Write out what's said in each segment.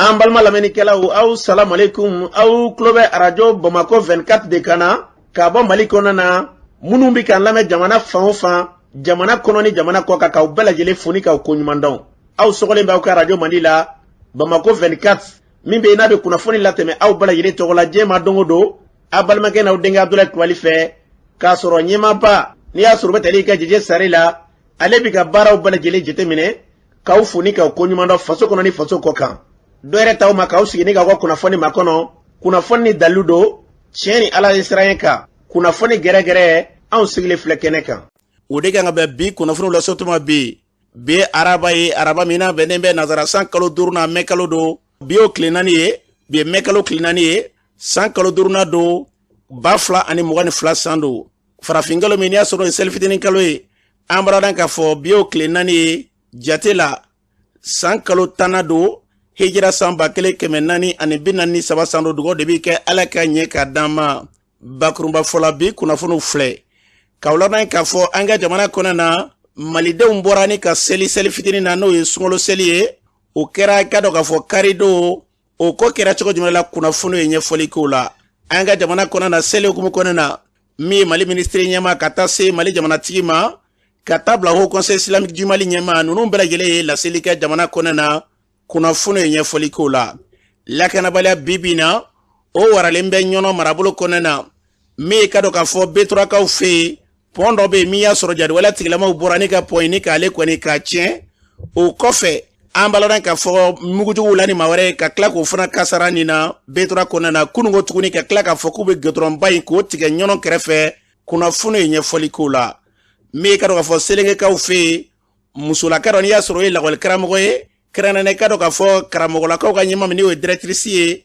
An balma lamɛnnikɛlaw aw salamu alaikum aw tulo bɛ arajo Bamako 24 de kan na ka bɔ Mali kɔnɔ na minnu bɛ k'an lamɛn jamana fan o fan jamana kɔnɔ ni jamana kɔ kan k'aw bɛɛ lajɛlen fo ni k'aw ko ɲuman dɔn. Aw sɔgɔlen b'aw ka arajo Mali la Bamako 24 min bɛ yen n'a bɛ kunnafoni latɛmɛ aw bɛɛ lajɛlen tɔgɔ la diɲɛ ma don o don a balimakɛ n'aw denkɛ Abdulaye Kulibali fɛ k'a sɔrɔ ɲɛmaaba n'i y'a sɔrɔ o bɛ tali kɛ Jeje Sare la ale bɛ ka baaraw bɛɛ lajɛlen jateminɛ k'aw fo ni k'aw ko ɲuman dɔn faso kɔnɔ ni faso kɔ kan. Dɔ yɛrɛ t'aw ma k'aw sigi ni k'aw ka kunnafoni ma kɔnɔ kunnafoni ni dalilu don tiɲɛ ni Ala ye siran ye kan kunnafoni gɛrɛgɛrɛ anw sigilen filɛ kɛnɛ kan. O de kan ka bɛn bi kunnafoniw la sotuma bi araba ye araba min bɛnnen bɛ nazara san kalo 5 na mɛ kalo don bi o tile 4 ye bi ye mɛ kalo tile 4 ye san kalo 5 na don 2022 san don farafin kalo min y'a sɔrɔ ye seli fitinin kalo ye an bɔra dan k'a fɔ bi o tile 4 ye jate la san kalo 10 don hijira san 1443 san don dugawu de bɛ kɛ Ala ka ɲɛ ka d'an ma bakurunba fɔla bi kunnafoniw filɛ k'aw ladan k'a fɔ an ka jamana kɔnɔ na malidenw bɔra ni ka seli fitinin na n'o ye sunkalo seli ye o kɛra ka dɔ k'a fɔ karido o ko kɛra cogo jumɛn la kunnafoniw ye ɲɛfɔli k'o la an ka jamana kɔnɔ na seli hukumu kɔnɔ na min ye Mali ministre ɲɛma ka taa se Mali jamanatigi ma ka taa bila Haut Conseil Islamique du Mali ɲɛma ninnu bɛɛ lajɛlen ye laseli kɛ jamana kɔnɔ na kunnafoni ye ɲɛfɔli k'o la lakanabaliya bibi na o waralen bɛ ɲɔnɔ marabolo kɔnɔ na min ka dɔ k'a fɔ beturakaw fɛ yen pɔn dɔ bɛ yen min y'a sɔrɔ jadwala tigilamaw bɔra ni ka pɔn ni k'ale kɔni k'a tiɲɛ o kɔfɛ an baladan k'a fɔ mugujuguw la ni maa wɛrɛ ka tila k'o fana kasara nin na betura kɔnɔ na kununko tuguni ka tila k'a fɔ k'u bɛ gudɔrɔnba in k'o tigɛ ɲɔnɔ kɛrɛfɛ kunnafoni ye ɲɛfɔli k'o la min ka dɔ k'a fɔ selengekaw fɛ yen musolaka dɔ n'i y'a sɔrɔ o ye lakɔli karamɔgɔ ye kɛrɛnkɛrɛnnen ka dɔ k'a fɔ karamɔgɔlakaw ka ɲɛma min n'o ye directrice ye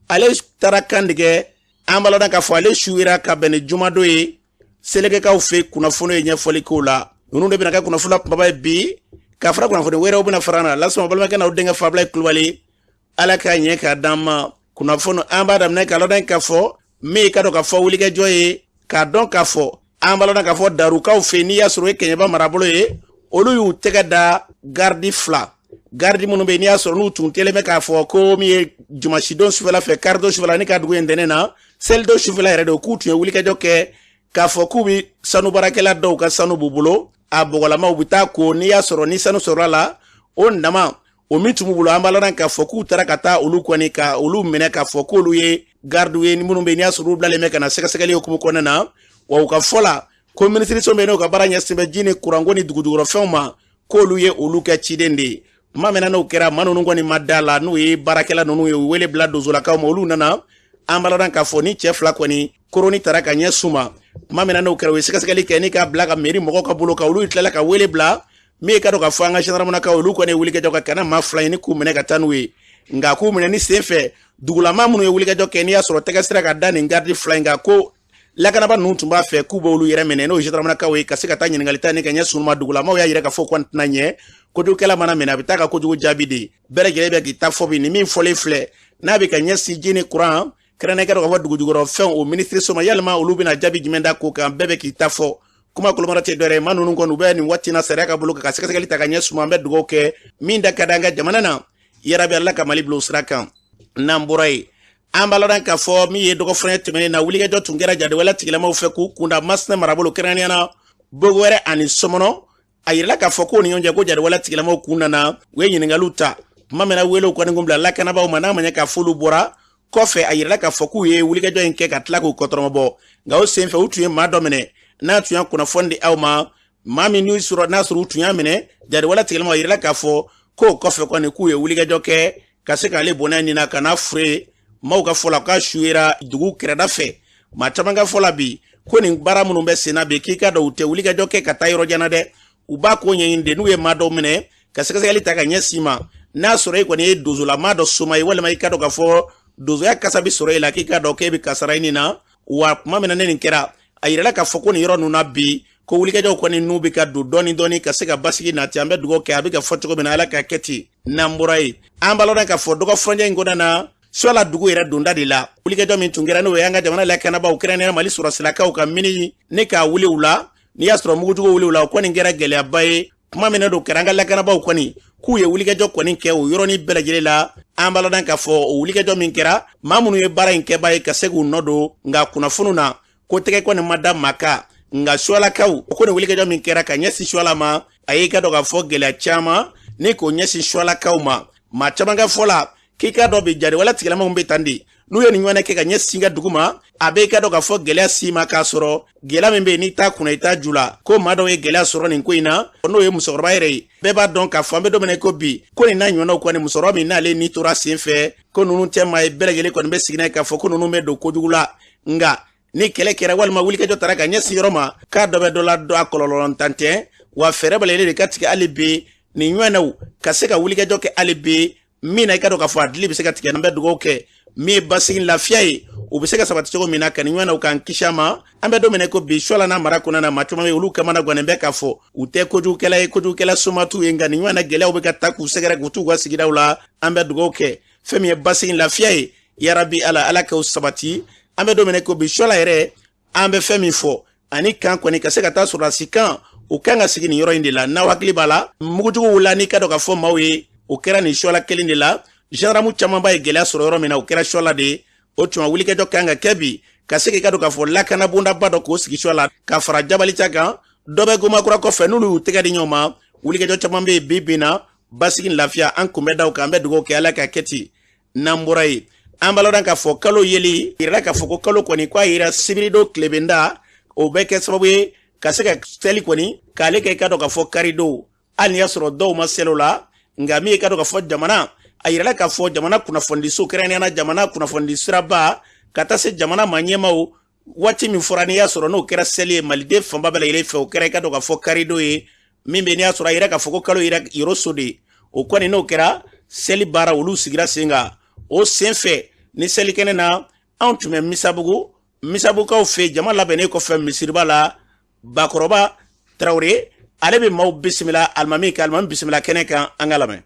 ale taara kan tigɛ an baladan k'a fɔ ale suyera ka bɛn ni jumadon ye selekekaw fɛ kunnafoni ye ɲɛfɔli k'o la ninnu de bɛna kɛ kunnafoni la kumaba ye bi ka fara kunnafoni wɛrɛw bɛna fara na lasɔn balimakɛ n'aw denkɛ Abdulaye Kulibali Ala ka ɲɛ k'a d'an ma kunnafoni an b'a daminɛ k'a ladan k'a fɔ min ka dɔ k'a fɔ wulikɛjɔ ye k'a dɔn k'a fɔ an b'a ladan k'a fɔ darukaw fɛ n'i y'a sɔrɔ o ye Kɛɲɛba marabolo ye olu y'u tɛgɛ da gardi 2 gardi minnu bɛ n'i y'a sɔrɔ n'u tun kelen bɛ k'a fɔ ko min ye jumasidon sufɛla fɛ karido sufɛla ni ka dugu ye ntɛnɛn na selido sufɛla yɛrɛ de k'u tun ye wulikɛjɔ kɛ k'a fɔ k'u bɛ sanu baarakɛla dɔw ka sanu b'u bolo a bɔgɔlamaw bɛ taa ko n'i y'a sɔrɔ ni sanu sɔrɔla la o nama o min tun b'u bolo an b'a ladan k'a fɔ k'u taara ka taa olu kɔni ka olu minɛ k'a fɔ k'olu ye gardiw ye minnu bɛ n'i y'a sɔrɔ olu bilalen bɛ ka na sɛgɛsɛgɛli hukumu kɔnɔna na wa u ka fɔ la ko minisiriso bɛ n'o ka baara ɲɛsin bɛ ji ni kuranko ni dugujukɔrɔfɛnw ma k'olu ye olu kɛ ciden de ye tuma min na n'o kɛra maa ninnu kɔni ma da la n'o ye baarakɛla ninnu ye u wele bila donsolakaw ma olu nana an b'a ladan k'a fɔ ni cɛ 2 kɔni koroni taara ka ɲɛ suma tuma min na n'o kɛra u ye sɛgɛsɛgɛli kɛ ni k'a bila ka mairie mɔgɔw ka bolo kan olu tilala ka wele bila min ka dɔ k'a fɔ an ka gendarmenakaw olu kɔni ye wulikɛjɔ ka kana maa 2 ye ni k'u minɛ ka taa n'u ye nka k'u minɛ ni sen fɛ dugulama minnu ye wulikɛjɔ kɛ n'i y'a sɔrɔ tɛgɛ sira ka da nin gardi 2 in kan ko lakanaba ninnu tun b'a fɛ k'u b'olu yɛrɛ minɛ n'o ye gendarmenakaw ye ka se ka taa ɲininkali ta ni ka ɲɛ sunuma dugulamaw y'a yɛrɛ ka fɔ k'an tɛna ɲɛ kojugukɛla mana minɛ a bɛ taa ka kojugu jaabi de bɛɛ lajɛlen bɛ k'i ta fɔ bi ni min fɔlen filɛ n'a bɛ ka ɲɛsin ji ni kuran kɛrɛnkɛrɛnnen ka fɔ dugujukɔrɔfɛnw o ministre soma yalima olu bɛna jaabi jumɛn da ko kan bɛɛ bɛ k'i ta fɔ kuma kolomara tɛ dɔwɛrɛ ye maa ninnu kɔni u bɛ nin waati na sariya ka bolo ka sɛgɛsɛgɛli ta ka ɲɛ suma an bɛ dugawu kɛ min da ka di an ka jamana na yarabi Ala ka Mali bila o sira kan n'an bɔra yen an b'a ladan k'a fɔ min ye dɔgɔfɛn tɛmɛnen na wulikɛjɔ tun kɛra jadwala tigilamaw fɛ k'u kunda Masina marabolo kɛrɛnkɛrɛnnenya na Bogo wɛrɛ ani Sɔmɔnɔ a yirala k'a fɔ k'o ni ɲɔgɔn cɛ ko jadwala tigilamaw kun nana u ye ɲininkaliw ta tuma min na welew kɔni kun bila lakanabaw ma n'a ma ɲɛ k'a fɔ olu bɔra kɔfɛ a yirala k'a fɔ k'u ye wulikɛjɔ in kɛ ka tila k'u kɔtɔrɔmabɔ nka o senfɛ u tun ye maa dɔ minɛ n'a tun y'a kunnafoni di aw ma maa min n'a sɔrɔ u tun y'a minɛ jadwala tigilamaw a yirala k'a fɔ k'o kɔfɛ kɔni k'u ye wulikɛjɔ kɛ ka se k'ale bɔnɛ nin na ka n'a fure maaw ka fɔ la k'a suyera dugu kɛrɛda fɛ maa caman ka fɔ la bi ko nin baara minnu bɛ sen na bi k'i ka dɔn u tɛ wulikɛjɔ kɛ ka taa yɔrɔ jan na dɛ u b'a ko ɲɛɲini de n'u ye maa dɔw minɛ ka sɛgɛsɛgɛli ta ka ɲɛsin ma n'a sɔrɔ e kɔni ye donsolama dɔ soma ye walima i ka dɔn k'a fɔ donsoya kasa bɛ sɔrɔ e la k'i ka dɔn k'e bɛ kasara nin na wa tuma min na ne nin kɛra a yirala k'a fɔ ko nin yɔrɔ ninnu na bi ko wulikɛjɔw kɔni n'u bɛ ka don dɔɔni ka se ka basigi nati an bɛ dugawu kɛ a bɛ ka fɔ cogo min na Ala ka kɛ ten n'an bɔra yen an b'a ladan k'a fɔ dɔgɔfɔnjɛ in kɔnɔna na Suala dugu yɛrɛ donda de la wulikɛjɔ min tun kɛra n'o ye an ka jamana lakanabaw kɛrɛnkɛrɛnnen Mali sɔrɔsilakaw ka mini ne k'a wuli u la n'i y'a sɔrɔ mugujugu wuli u la o kɔni kɛra gɛlɛyaba ye kuma min do kɛra an ka lakanabaw kɔni k'u ye wulikajɔ kɔni kɛ o yɔrɔnin bɛɛ lajɛlen la an b'a lɔn k'a fɔ o wulikajɔ min kɛra maa minnu ye baara in kɛbaa ye ka se k'u nɔ don nka kunnafoniw na ko tɛgɛ kɔni ma da maa kan nka sualakaw o kɔni wulikajɔ min kɛra ka ɲɛsin suala ma a y'i ka dɔn k'a fɔ gɛlɛya caman ni k'o ɲɛsin sualakaw ma maa caman ka fɔ la k'i ka dɔ bɛ jariwala tigilamaw bɛ tan de n'u ye nin ɲɔgɔnna kɛ ka ɲɛsin ka dugu ma a bɛ i ka dɔn k'a fɔ gɛlɛya si ma k'a sɔrɔ gɛlɛya min bɛ yen n'i t'a kunna i t'a ju la ko maa dɔw ye gɛlɛya sɔrɔ nin ko in na n'o ye musokɔrɔba yɛrɛ ye bɛɛ b'a dɔn k'a fɔ an bɛ don min na ko bi ko nin n'a ɲɔgɔnnaw kɔni musokɔrɔba min n'ale ni tora sen fɛ ko ninnu tɛ maa ye bɛɛ lajɛlen kɔni bɛ sigi n'a ye k'a fɔ ko ninnu bɛ don kojugu la nka ni kɛlɛ kɛra walima wulikajɔ taara ka ɲɛsin yɔrɔ ma k'a dɔ bɛ dɔ la dɔ a kɔlɔlɔntan tɛ wa fɛɛrɛ bɛɛ de ka tigɛ hali bi nin ɲɔgɔnnaw ka se ka wulikajɔ kɛ hali bi min na i ka dɔn k'a fɔ a dili bɛ se ka tigɛ n'an bɛ dugawu kɛ min ye basigi lafiya ye u bɛ se ka sabati cogo min na ka nin ɲɔgɔnnaw k'an kisi a ma an bɛ don min na ko bi suala n'a mara kɔnɔna na maa caman bɛ olu kamana gannen bɛ k'a fɔ u tɛ kojugukɛla ye kojugukɛla soma t'u ye nka nin ɲɔgɔnna gɛlɛyaw bɛ ka taa k'u sɛgɛrɛ k'u t'u ka sigidaw la an bɛ dugawu kɛ fɛn min ye basigi lafiya ye yarabi ala k'o sabati an bɛ don min na ko bi suala yɛrɛ an bɛ fɛn min fɔ ani kan kɔni ka se ka taa sɔrɔdasi kan u kan ka sigi nin yɔrɔ in de la n'aw hakili b'a la mugujuguw la n'i ka dɔn k'a fɔ maaw ye o kɛra nin suala kelen de la gendarme caman b'a ye gɛlɛya sɔrɔ yɔrɔ min na o kɛra suala de ye o tuma wulikajɔ kan ka kɛ bi ka se k'i ka dɔn k'a fɔ lakana bondaba dɔ k'o sigi suala ka fara jabalica kan dɔ bɛ gomakura kɔfɛ n'olu y'u tɛgɛ di ɲɔgɔn ma wulikajɔ caman bɛ yen bi bin na basigi lafiya an kunbɛ daw kan an bɛ dugawu kɛ ala ka kɛ ten n'an bɔra yen an b'a lɔn k'a fɔ kalo yeli yirala k'a fɔ ko kalo kɔni k'a yira sibirido tilebenda o bɛ kɛ sababu ye ka se ka seli kɔni k'ale kɛ i ka dɔn k'a fɔ karido hali n'i y'a sɔrɔ dɔw ma seli o la nka min ye ka dɔn k'a fɔ jamana a yirala k'a fɔ jamana kunnafonidiso kɛrɛnkɛrɛnnenya jamana kunnafoni siraba ka taa se jamana ma ɲɛmaw waati min fɔra n'i y'a sɔrɔ n'o kɛra seli ye maliden fanba bɛɛ lajɛlen fɛ o kɛra i ka dɔn k'a fɔ karido ye min bɛ n'i y'a sɔrɔ a yira k'a fɔ ko kalo yɔrɔ so de o kɔni n'o kɛra seli baara olu sigira sen kan o sen fɛ ni seli kɛnɛ na anw tun bɛ misabukaw fɛ jama labɛnnen kɔfɛ misiriba la bakɔrɔba tarawele ale bɛ maaw bisimila alimami ka alimami bisimila kɛnɛ kan an ka lamɛn.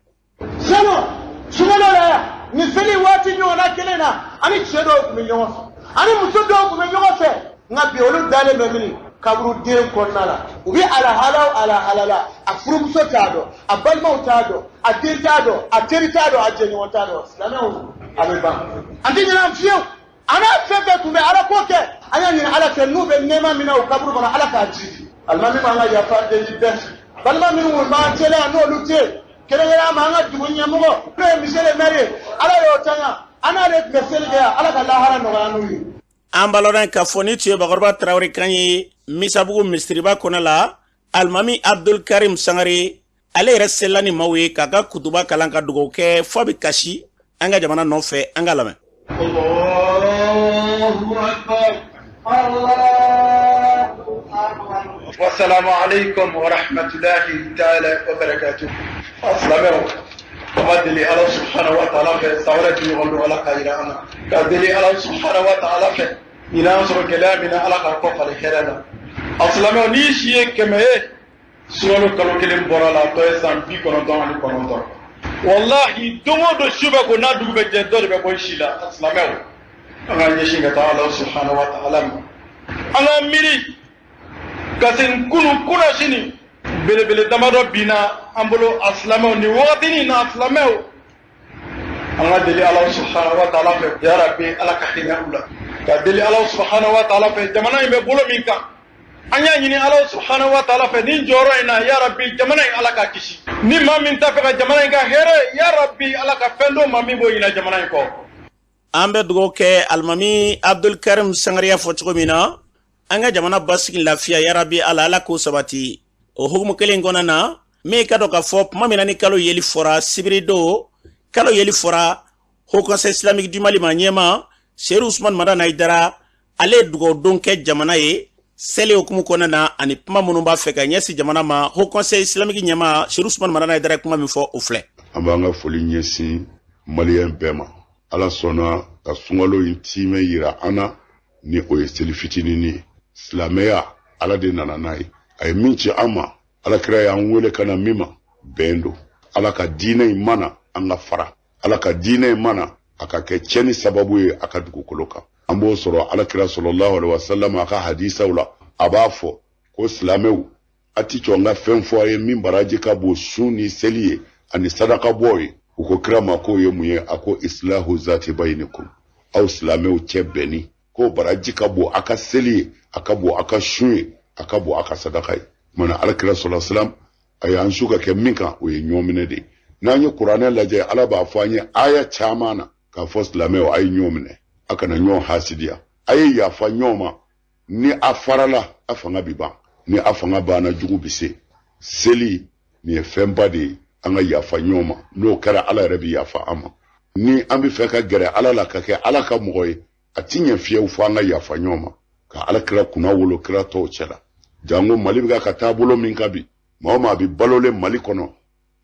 Sumano la ni seli waati ɲɔgɔnna kelen na ani cɛ dɔw tun bɛ ɲɔgɔn fɛ ani muso dɔw tun bɛ ɲɔgɔn fɛ nka bi olu dalen bɛ min kaburuden kɔnɔna la u bɛ alahala la a furumuso t'a dɔn a balimaw t'a dɔn a den t'a dɔn a teri t'a dɔn a jɛɲɔgɔn t'a dɔn silamɛw a bɛ ban an tɛ ɲinɛ fiyewu an n'a fɛn bɛɛ tun bɛ ala ko kɛ an y'a ɲini ala fɛ n'u bɛ nɛɛma min na o kaburu kɔnɔ ala k'a jigi alimami b'an ka yafa deli bɛɛ balima minnu b'an teliya n'olu tɛ yen kɛrɛnkɛrɛnya ma an ka dugu ɲɛmɔgɔ n'o ye monsieur le maire ala y'o tanya an n'ale tun bɛ seli kɛ yan ala ka lahara nɔgɔya n'u ye. an b'a lɔn k'a fɔ ni tun ye bakɔrɔba tarawele kan ye misabugu misiriba kɔnɔ la alimami abdul karim sangare ale yɛrɛ selila ni maaw ye k'a ka kutuba kalan ka dugawu kɛ fɔ bɛ kasi an ka jamana nɔfɛ an ka lamɛn. والسلام عليكم ورحمة الله تعالى وبركاته. السلام قدلي الله سبحانه وتعالى في سورة يقول ولا خير أنا قدلي الله سبحانه وتعالى في إلى أنصر كلامنا على خلق الخيرنا. السلام نيشي كما سؤال كلو كلام برا تويسان بي كنوتان على كنوتان. والله دوما دو شبه كنا دوما بجدور بقولشيلا. السلام أنا نيشي كتا الله سبحانه وتعالى. أنا ميري kasin kuna shini bele damado bina ambolo aslamaw ni waqtini na aslamaw Allah deli Allah subhanahu wa ta'ala fe ya rabbi ala ka hina ka deli Allah subhanahu wa ta'ala fe jamana be bolo min kan anya nyini Allah subhanahu wa ta'ala fe ni joro ina ya rabbi jamana ala ka kishi ni ma min ta fe jamana ga here ya rabbi ala ka fendo ma min bo ina jamana ko ambe dugo ke almami abdul karim sangariya fo cogo mina anga jamana basigi lafiya yarabi ala ko sabati o hukumu kelen kɔnɔna na me ka dɔ ka fɔ kuma min na ni kalo yeli fɔra sibirido kalo yeli fɔra Haut Conseil islamique du Mali ma ɲɛma Seydou Ousmane Madana Aidara ale ye dugawudon kɛ jamana ye seli hukumu kɔnɔna na ani kuma minnu b'a fɛ ka ɲɛsin jamana ma Haut Conseil islamique ɲɛma Seydou Ousmane Madana Aidara kuma min fɔ o filɛ. An b'an ka foli ɲɛsin maliyɛn bɛɛ ma ala sɔnna ka sunkalo in tiimɛ yira an na ni o ye seli fitinin ye. Silamɛya ala de nana n'a ye a ye min ci an ma ala kira y'an wele ka na min ma bɛn don ala ka diinɛ in mana an ka fara ala ka diinɛ in mana a ka kɛ cɛni sababu ye a ka dugukolo kan an b'o sɔrɔ ala kira sallallahu alaihi wasallam a ka hadisaw la a b'a fɔ ko silamɛw ati chonga fenfo ye min baraji ka bo suni seliye ani sadaka boy uko krama ko ye muye ako islahu zati bainakum aw islame o chebeni ko baraji ka bo aka seliye aka bo aka shuye aka bo aka sadaka mana alkira sallallahu alaihi wasallam ayan shuka ke minka o ye nyomine de nanye qur'ana laje ala ba fanye aya chamana ka fo islame o ay nyomine aka na nyon hasidia ay ya fa nyoma ni afarala afanga biba ni afanga bana jugu bise seli ni femba de anga yafa nyoma no kara ala rabi yafa ama ni ambi feka gere ala la kake ala ka moy atinya fiye fanga yafa nyoma ka ala kira kuna wolo kira to chela jango malibiga ka tabulo min kabi mama bi balole malikono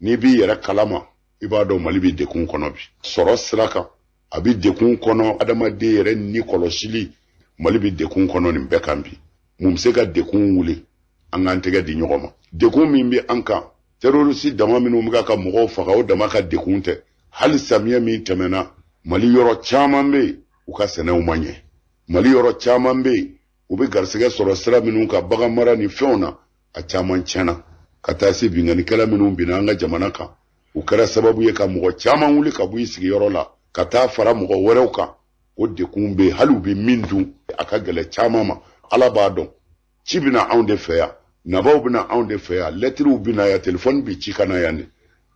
ni bi yera kalama ibado malibi de kun kono bi soro siraka abi de kun kono adama de yere ni koloshili malibi de kun kono ni bekambi mumseka de kun wuli an tega di nyogoma de kun min bi anka terrorisi dama minu muka ka mogo faga o dama ka de kun te hal samiya min temena mali yoro chaman be u ka sene o manye mali yoro chaman be u be garsege soro sira minu ka baga mara ni feona a chaman chana katasi bingani kala minu binanga jamana ka u kara sababu ye ka mogo chaman wuli ka bu isigi yoro la kata fara mogo wereuka o de kun be halu be mindu aka gele chamama ala ba don cibina anw de fɛ yan nabaw bina anw de fɛ yan lɛtiriw bina ya telefɔni bi ci kana yan de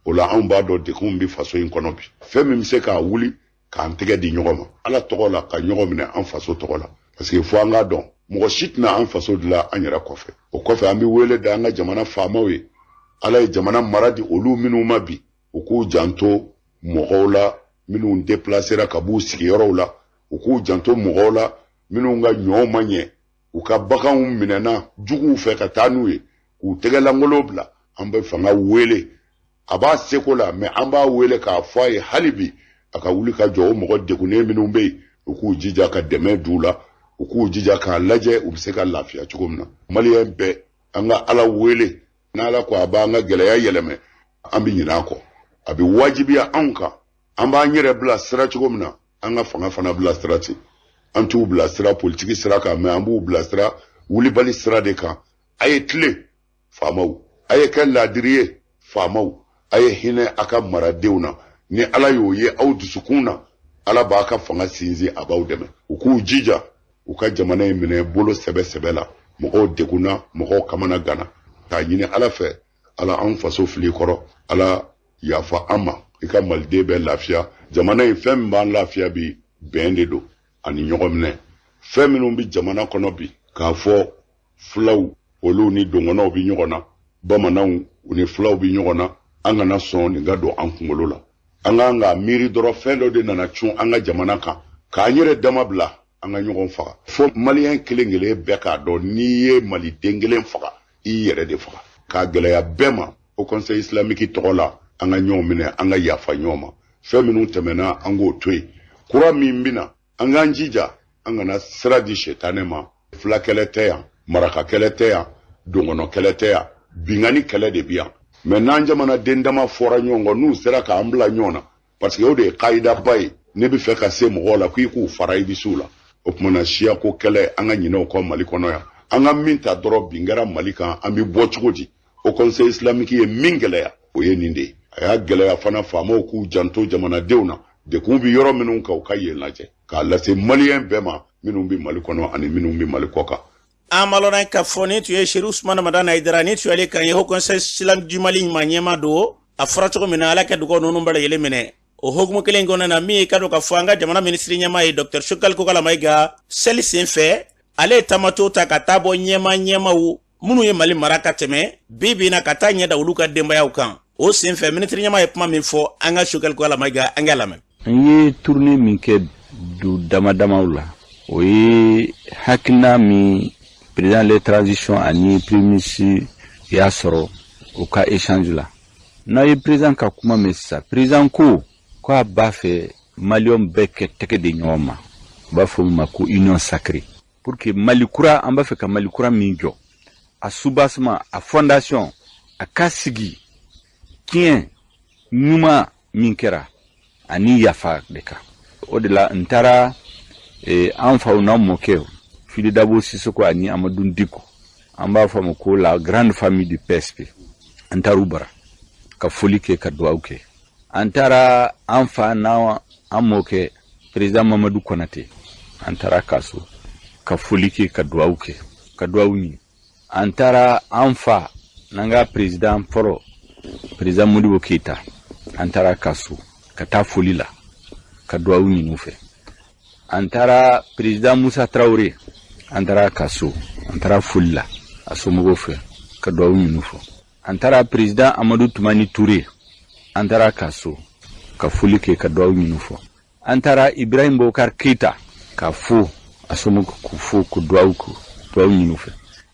o la anw b'a dɔn dekun bi faso in kɔnɔ bi fɛn min bɛ se k'a wuli k'an tɛgɛ di ɲɔgɔn ma ala tɔgɔ la ka ɲɔgɔn minɛ an faso tɔgɔ la parce que fo an k'a dɔn mɔgɔ si tɛna an faso dilan an yɛrɛ kɔfɛ o kɔfɛ an bɛ wele da an ka jamana faamaw ye ala ye jamana mara di olu minnu ma bi u k'u janto mɔgɔw la minnu déplacera ka b'u sigiyɔrɔw la u k'u janto mɔgɔw la minnu ka ɲɔw ma ɲɛ u ka baganw minɛna juguw fɛ ka taa n'u ye k'u tɛgɛlankolo bila an bɛ fanga wele a b'a seko la mɛ an b'a wele k'a fɔ a ye hali bi a ka wuli ka jɔ o mɔgɔ degunnen minnu bɛ yen u k'u jija ka dɛmɛ d'u la u k'u jija k'a lajɛ u bɛ se ka lafiya cogo min na maliyɛn bɛɛ an ka ala wele n'ala ko a b'an ka gɛlɛya yɛlɛmɛ an bɛ ɲinɛ a kɔ a bɛ wajibiya anw kan an b'an yɛrɛ bila sira cogo min na an ka fanga fana bila sira ten an t'u bila sira politiki sira kan mɛ an b'u bila sira wulibali sira de kan a ye tile faamaw a ye kɛ laadiri ye faamaw a ye hinɛ a ka maradenw na ni ala y'o ye aw dusukun na ala b'a ka fanga sinsin a b'aw dɛmɛ u k'u jija u ka jamana in minɛ bolo sɛbɛ sɛbɛ la mɔgɔw degunna mɔgɔw kamana gana k'a ɲini ala fɛ ala an faso fili kɔrɔ ala yafa an ma i ka maliden bɛɛ lafiya jamana in fɛn min b'an lafiya bi bɛn de don ani ɲɔgɔn minɛ fɛn minnu bi jamana kɔnɔ bi k'a fɔ fulaw olu ni dɔngɔnɔw bi ɲɔgɔn na bamananw u ni fulaw bi ɲɔgɔn na an kana sɔn nin ka don an kunkolo la an k'an ka miiri dɔrɔn fɛn dɔ de nana cun an ka jamana kan k'an yɛrɛ dama bila an ka ɲɔgɔn faga fo maliyɛn kelen kelen bɛɛ k'a dɔn n'i ye maliden kelen faga i yɛrɛ de faga k'a gɛlɛya bɛɛ ma o conseil islamique tɔgɔ la an ka ɲɔgɔn minɛ an ka yafa ɲɔgɔn ma fɛn minnu tɛmɛna an k'o to yen kura min bɛna an k'an jija an kana sira di sɛtanɛ ma fila kɛlɛ tɛ yan maraka kɛlɛ tɛ yan dɔngɔnɔ kɛlɛ tɛ yan bingani kɛlɛ de bi yan mɛ n'an jamanaden dama fɔra ɲɔgɔn kɔ n'u sera k'an bila ɲɔgɔn na parce que o de ye kaida ba ye ne bɛ fɛ ka se mɔgɔw la k'i k'u fara i bisiw la o tumana siya ko kɛlɛ an ka ɲinɛw kɔ mali kɔnɔ yan an ka min ta dɔrɔn bin kɛra mali kan an bɛ bɔ cogo di o conseil islamique ye min gɛlɛya o ye nin de ye a y'a gɛlɛya fana faamaw k'u janto jamanadenw na dekun bi yɔrɔ minnu kan u ka yen lajɛ k'a lase maliyɛn bɛɛ ma minnu bɛ mali kɔnɔ ani minnu bɛ mali kɔ kan. an malona ka fɔ ni tun ye Seydou Ousmane Madane Aidara ni tun y'ale kan ye Haut Conseil Islamique du Mali ɲuman ɲɛma don a fɔra cogo min na ala ka dugawu ninnu bɛɛ lajɛlen minɛ o hukumu kelen kɔnɔna na min ye ka don ka fɔ an ka jamana minisiri ɲɛma ye Dr Sukali Kokala Mayiga seli sen fɛ ale ye taamato ta ka taa bɔ ɲɛmaw minnu ye Mali mara ka tɛmɛ bi bi in na ka taa ɲɛ da olu ka denbayaw kan o sen fɛ minisiri ɲɛma ye kuma min fɔ an ka Sukali Kokala Mayiga an k'a lamɛn. an ye tournée min kɛ du damadamaw la o ye hakilina min président de transition ani premier ministre y'a sɔrɔ o ka échange la n'a ye président ka kuma mɛn sisan président ko a b'a fɛ maliyɛnw bɛɛ kɛ tɛgɛ di ɲɔgɔn ma u b'a fɔ o ma ko union sacrée pour que mali kura an b'a fɛ ka mali kura min jɔ a soubassement a fondation a ka sigi tiɲɛ ɲuman min kɛra ani yafa de kan o de la n taara an faw n'an mɔkɛw Fili Dabo Sisoko ani Amadou Diko an b'a fɔ ma ko la grande famille du PSP an taara u bara ka foli kɛ ka dugawu kɛ an taara an fa n'a an mɔkɛ président Mamadou Konate an taara kaso ka foli kɛ ka dugawu kɛ ka dugawu ɲini an taara an fa n'an ka président fɔlɔ président Modibo Keita an taara kaso ka taa foli la ka dugawu ɲini u fɛ an taara président Moussa Traoré an taara kaso an taara foli la a somɔgɔw fɛ ka dugawu ɲini u fɛ an taara président Amadou Toumani Touré an taara kaso ka foli kɛ ka dugawu ɲini u fɛ an taara Ibrahim Boubacar Keita ka fo a somɔgɔw k'u fo ka dugawu ɲini u fɛ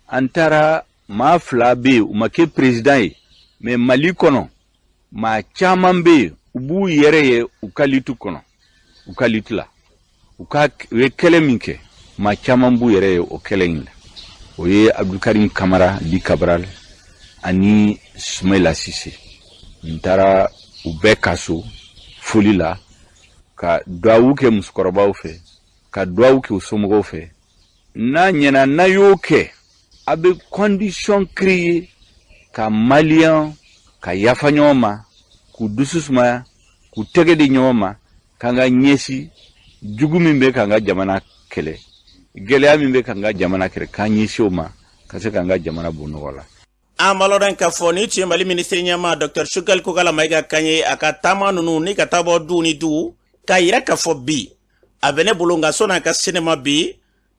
an taara maa fila bɛ yen u ma kɛ président ye mais Mali kɔnɔ maa caman bɛ yen u b'u yɛrɛ ye u ka litu kɔnɔ u ka litu la u ye kɛlɛ min kɛ maa caman b'u yɛrɛ ye o kɛlɛ in la o ye Abdoukarim Kamara di Cabral ani Soumaïla Cissé n taara u bɛɛ kaso foli la ka dugawu kɛ musokɔrɔbaw fɛ ka dugawu kɛ u somɔgɔw fɛ n'a ɲɛna n'a y'o kɛ a bɛ condition créer ka malien ka yafa ɲɔgɔn ma k'u dusu sumaya k'u tɛgɛ di ɲɔgɔn ma k'an ka ɲɛsi jugu min bɛ k'an ka jamana kɛlɛ gɛlɛya min bɛ k'an ka jamana kɛlɛ k'an ɲɛsi o ma ka se k'an ka jamana bɔ nɔgɔ la. an balodan ka fɔ ni tun ye Mali ministre ɲɛma Dr Sukali Kokala Mayiga Kanye a ka taama ninnu ni ka taa bɔ du ni du k'a yira k'a fɔ bi a bɛ ne bolo nka sɔnni a ka sinima bi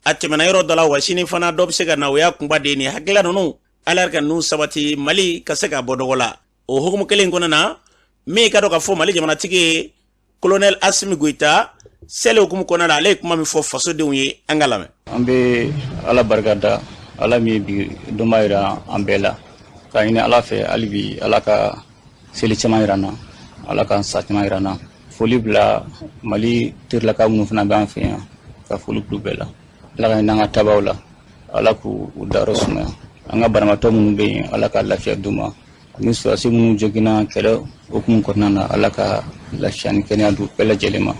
a tɛmɛna yɔrɔ dɔ la wa sini fana dɔ bɛ se ka na o y'a kunba de ni hakilila ninnu ala ka ninnu sabati Mali ka se ka bɔ dɔgɔ la o hukumu kelen kɔnɔ na min ka dɔn ka fɔ Mali jamanatigi colonel Assimi Goïta seli hukumu kɔnɔ la ale ye kuma min fɔ fasodenw ye an ka lamɛn. an bɛ ala barikada ala min bi dɔnba jira an bɛɛ la ka ɲini ala fɛ hali bi ala ka seli caman jira n na ala ka sa caman jira n na foli bila Mali terilaka minnu fana bɛ an fɛ yan ka foli bila bɛɛ la ala ka ɲini an ka tabaw la ala k'u dayɔrɔ sumaya an ka banabaatɔ minnu bɛ yen ala ka lafiya d'u ma ni sɔrɔdasi minnu joginna kɛlɛ hukumu kɔnɔna na ala ka lafiya ni kɛnɛya d'u bɛɛ lajɛlen ma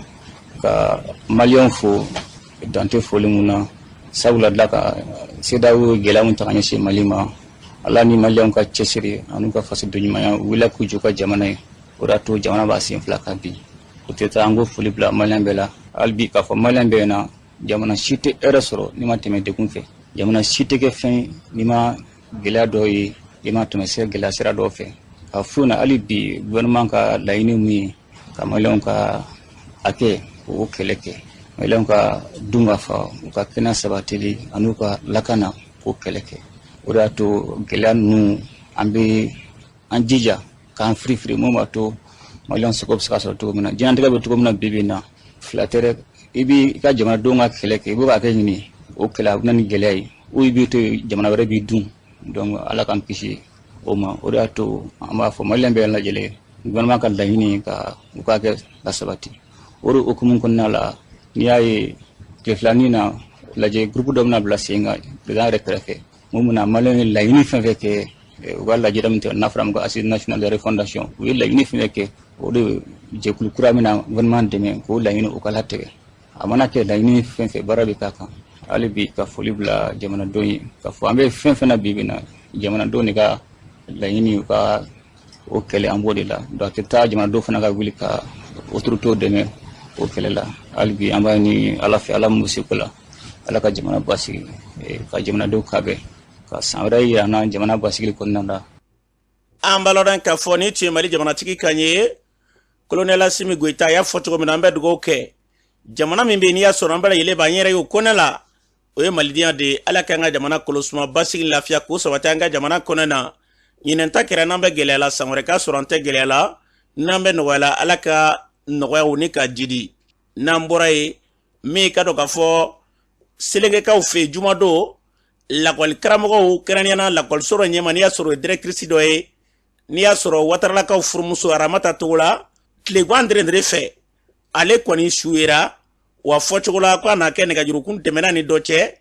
ka maliyɛnw fo dante foli mun na sabula dilan ka CEDEAO gɛlɛya mun ta ka ɲɛsin Mali ma ala ni maliyɛnw ka cɛsiri ani ka fasoden ɲumanya u wulila k'u jɔ ka jamana ye o de y'a to jamana b'a sen fila kan bi o tɛ taa an ko foli bila maliyɛn bɛɛ la hali bi k'a fɔ maliyɛn bɛɛ na jamana si tɛ hɛrɛ sɔrɔ ni ma tɛmɛ degun fɛ jamana si tɛ kɛ fɛn ni ma gɛlɛya dɔ ye i ma tɛmɛ gɛlɛya sira dɔw fɛ ka fo na hali bi gouvernement ka laɲini min ye ka maliyɛnw ka hakɛ o kɛlɛ kɛ maliyɛnw ka dun ka fa u ka kɛnɛya sabatili ani u ka lakana k'o kɛlɛ kɛ o de y'a to gɛlɛya ninnu an bɛ an jija k'an firifiri mun b'a to maliyɛnw seko bɛ se ka sɔrɔ cogo min na diɲɛlatigɛ bɛ cogo min na bi bi in na fila tɛ dɛ i b'i ka jamanadenw ka kɛlɛ kɛ i bɛ k'a kɛ ɲini o kɛlɛ a bɛ na ni gɛlɛya ye ou i b'i to jamana wɛrɛ b'i dun donc ala k'an kisi o ma o de y'a to an b'a fɔ maliyɛn bɛɛ lajɛlen gouvernement ka laɲini ka u k'a kɛ ka sabati o de hukumu kɔnɔna la n'i y'a ye tile filanin na lajɛ groupe dɔ bɛna bila sen kan président yɛrɛ kɛrɛfɛ mun bɛna maliyɛnw ye laɲini fɛn fɛn kɛ u ka lajɛda min tɛ n'a fɔra min ko assise nationale de refondation u ye laɲini fɛn fɛn kɛ o de jɛkulu kura min na gouvernement dɛmɛ k'o laɲini u ka latigɛ a mana kɛ laɲini fɛn fɛn baara bɛ k'a kan hali bi ka foli bila jamanadenw ye ka fɔ an bɛ fɛn fɛn na bi bi na jamanadenw de ka laɲini u ka o kɛlɛ an b'o de la donc a tɛ taa jamanadenw fana ka wuli ka autoritéw dɛmɛ o kɛlɛ la hali bi an b'a ɲini ala fɛ ala mun bɛ se ko la ala ka jamana basigi ka jamanadenw kabɛn ka san wɛrɛ yira an na jamana basigili kɔnɔna la. an balodan ka fɔ ni tun ye Mali jamanatigi kan ye colonel Assimi Goïta y'a fɔ cogo min na an bɛ dugawu kɛ jamana min bɛ yen n'i y'a sɔrɔ an bɛɛ lajɛlen b'an yɛrɛ ye o kɔnɛ la o ye malidenya de ye ala k'an ka jamana kɔlɔsuma basigi lafiya k'o sabati an ka jamana kɔnɛ na ɲinɛn ta kɛra n'an bɛ gɛlɛya la san wɛrɛ k'a sɔrɔ an tɛ gɛlɛya la n'an bɛ nɔgɔya la ala ka nɔgɔya ni ka jidi n'an bɔra ye min ka dɔn k'a fɔ selengekaw fɛ yen jumadon lakɔli karamɔgɔw kɛrɛnkɛrɛnnenya lakɔliso dɔ ɲɛma n'i y'a sɔrɔ o ye directrice dɔ ye n'i y'a sɔrɔ wataralakaw furumuso aramata togo la tile gan dɛrɛndɛrɛ fɛ ale kɔni suyera wa fɔ cogo la ko a na kɛ nɛgɛjurukun tɛmɛna ni dɔ cɛ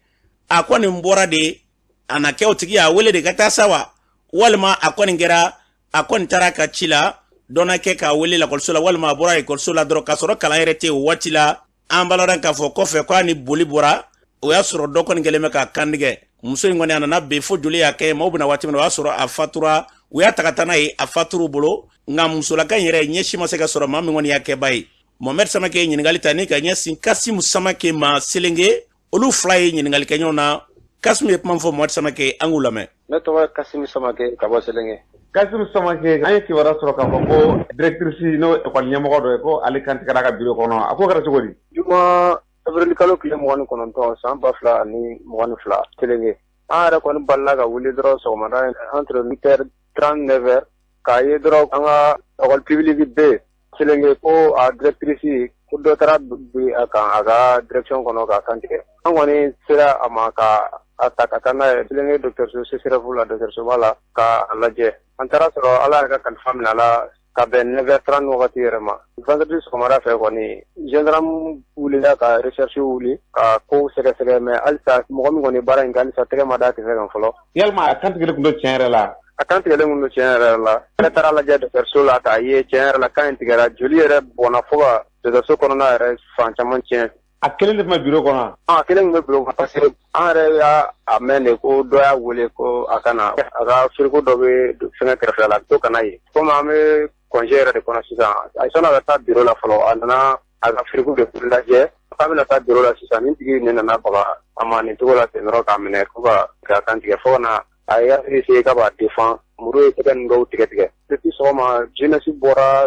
a kɔni bɔra de a na kɛ o tigi a wele de ka taa sa wa walima a kɔni kɛra a kɔni taara ka ci la dɔnna kɛ k'a wele lakɔliso la walima a bɔra ekɔliso la dɔrɔn k'a sɔrɔ kalan yɛrɛ tɛ o waati la an baladan k'a fɔ kɔfɛ ko a ni boli bɔra o y'a sɔrɔ dɔ kɔni kɛlen bɛ k'a kantigɛ muso in kɔni a nana be fo joli y'a kɛ maaw bɛna waati min na o y'a sɔrɔ a fatura u y'a taga taa n'a ye a faturu bolo nka musolaka in yɛrɛ ɲɛsi ma se ka sɔrɔ maa min kɔni y'a kɛba ye Mohamed Samake ye ɲininkali ta ni ka ɲɛsin Kasimu Samake ma Selenge olu fila ye ɲininkali kɛ ɲɔgɔn na Kasimu ye kuma fɔ Mohamed Samake an k'u lamɛn. Ne tɔgɔ ye Kasimu Samake ka bɔ Selenge. Kasimu Samake an ye kibaruya sɔrɔ k'a fɔ ko directrice n'o ekɔli ɲɛmɔgɔ dɔ ye ko ale kantigɛra ka bureau kɔnɔ a ko kɛra cogo di? Juma avril kalo tile 29 san 2022 Selenge. An yɛrɛ kɔni balila ka wuli dɔrɔn sɔgɔmada entre 8h39 k'a ye dɔrɔn an ka école publique B Selenge ko a directrice ko dɔ taara bi a kan a ka direction kɔnɔ k'a kantigɛ. An kɔni sera a ma ka a ta ka taa n'a ye Selenge dɔgɔtɔrɔso CSRF la dɔgɔtɔrɔsoba la k'a lajɛ. An taara sɔrɔ Ala yɛrɛ ka kalifa minɛ a la ka bɛn 9h30 wagati yɛrɛ ma. Vendredi sɔgɔmada fɛ kɔni gendarme wulila ka recherche wuli ka ko sɛgɛsɛgɛ mais halisa mɔgɔ min kɔni baara in kɛ halisa tɛgɛ ma da kisɛ kan fɔlɔ. Yalima a kantigɛli tun don tiɲɛ yɛrɛ la? A kantigɛlen kun don tiɲɛ yɛrɛ la. Ne taara lajɛ dɔgɔtɔrɔso la k'a ye tiɲɛ yɛrɛ la kan in tigɛra joli yɛrɛ bɔnna fo ka dɔgɔtɔrɔso kɔnɔna yɛrɛ fan caman tiɲɛ. A kelen de tun bɛ bureau kɔnɔ? A kelen tun bɛ bureau kɔnɔ parce que an yɛrɛ y'a mɛn de ko dɔ y'a wele ko a kana a ka frigo dɔ bɛ fɛngɛ kɛrɛfɛ la to kana ye. Komi an bɛ congé yɛrɛ de kɔnɔ sisan a sɔnna ka taa bureau la fɔlɔ a nana a ka frigo de lajɛ k'a bɛna taa bureau la sisan nin tigi ne nana baga a ma nin cogo la ten dɔrɔn k'a minɛ ko ka kantigɛ fo ka na a ye essayé k'a b'a défend muru ye tɛgɛ ninnu dɔw tigɛ depuis sɔgɔma jeunesse bɔra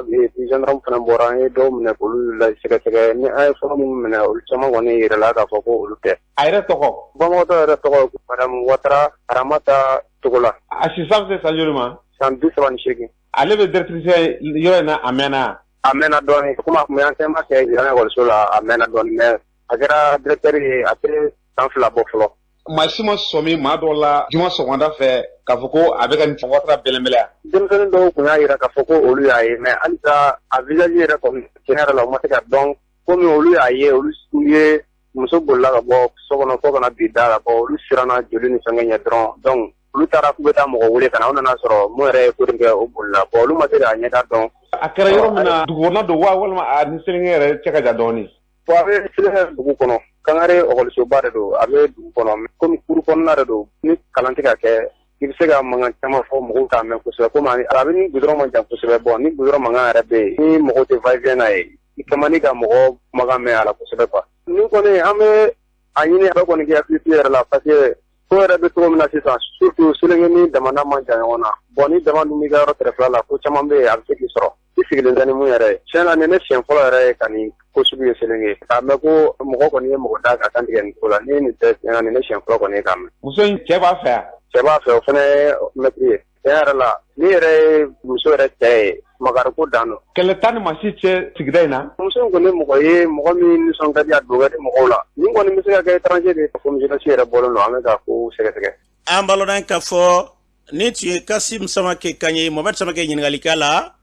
gendarme fana bɔra an ye dɔw minɛ k'olu la sɛgɛsɛgɛ ni an ye fɔlɔ minnu minɛ olu caman kɔni yirala k'a fɔ ko olu tɛ. A yɛrɛ tɔgɔ? Banabagatɔ yɛrɛ tɔgɔ madame Watara Aramata Togola. A si san bɛ se san joli ma? San 38. Ale bɛ directrice yɔrɔ in na a mɛnna? A mɛnna dɔɔni komi a tun bɛ enseignement kɛ Yiran ekɔliso la a mɛnna dɔɔni mais a kɛra directeur ye a tɛ san 2 bɔ fɔlɔ. Maa si ma sɔmi maa dɔw la juma sɔgɔmada fɛ k'a fɔ ko a bɛ ka nin Watara bɛlɛnbɛlɛ yan? Denmisɛnnin dɔw tun y'a jira k'a fɔ ko olu y'a ye mais halisa a visage yɛrɛ kɔni tiɲɛ yɛrɛ la u ma se ka dɔn komi olu y'a ye olu ye muso bolila ka bɔ so kɔnɔ fo kana bi da la olu siranna joli ni fɛngɛ ɲɛ dɔrɔn donc olu taara k'u bɛ taa mɔgɔ wele ka na u nana sɔrɔ mun yɛrɛ ye ko kɛ o bolila olu ma se k'a ɲɛda dɔn. A kɛra yɔrɔ min na dugu kɔnɔ don wa walima a ni Selenge yɛrɛ cɛ ka jan dɔɔni? Bon a bɛ Selenge dugu kɔnɔ Kangare ekɔlisoba de don a bɛ dugu kɔnɔ mais komi kuru kɔnɔna de don ni kalan tɛ ka kɛ i bɛ se ka mankan caman fɔ mɔgɔw t'a mɛn kosɛbɛ komi a bɛ ni goudron ma jan kosɛbɛ bon ni goudron mankan yɛrɛ bɛ yen ni mɔgɔw tɛ va-et-vient n'a ye i ka man di ka mɔgɔ kumakan mɛn a la kosɛbɛ quoi. Ni kɔni an bɛ a ɲini a bɛ kɔni kɛ hakili yɛrɛ la parce que ko yɛrɛ bɛ cogo min na sisan surtout Selenge ni Damanda man jan ɲɔgɔn na bon ni dama dun b'i ka yɔrɔ kɛrɛfɛla la ko caman bɛ yen a bɛ se k'i sɔrɔ i sigilen tɛ ni mun yɛrɛ ye tiɲɛ na nin ne siɲɛ fɔlɔ yɛrɛ ye ka nin ko sugu ye Selenge k'a mɛn ko mɔgɔ kɔni ye mɔgɔ da ka kantigɛ nin ko la ni nin tɛ tiɲɛ na nin ne siɲɛ fɔlɔ kɔni ye k'a mɛn. Muso in cɛ b'a fɛ yan? Cɛ b'a fɛ o fana ye mɛtiri ye tiɲɛ yɛrɛ la ni yɛrɛ ye muso yɛrɛ cɛ ye makari ko dan don. Kɛlɛ t'an ni maa si cɛ sigida in na? Muso in kɔni ye mɔgɔ ye mɔgɔ min nisɔn ka di a don ka di mɔgɔw la nin kɔni bɛ se ka kɛ étranger de ye komi jeunesse yɛrɛ bɔlen don an bɛ ka ko sɛgɛsɛgɛ. An balodan k'a fɔ ni tun ye Kasimu Samake kan ye Mohamed Samake ɲininkali k'a la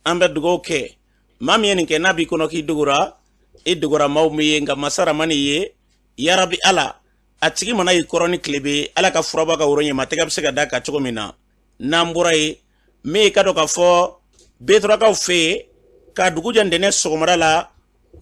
an bɛ dugawu kɛ maa min ye nin kɛ n'a b'i kɔnɔ k'i dogora i dogora maaw min ye nka masa ramani ye yarabi Ala a tigi mana y'i kɔrɔ ni tile bɛ Ala ka furaba ka woro ɲɛma tɛgɛ bɛ se ka da ka cogo min na n'an bɔra ye min ka dɔn k'a fɔ Betorakaw fɛ yen ka dugu jɛ ntɛnɛn sɔgɔmada la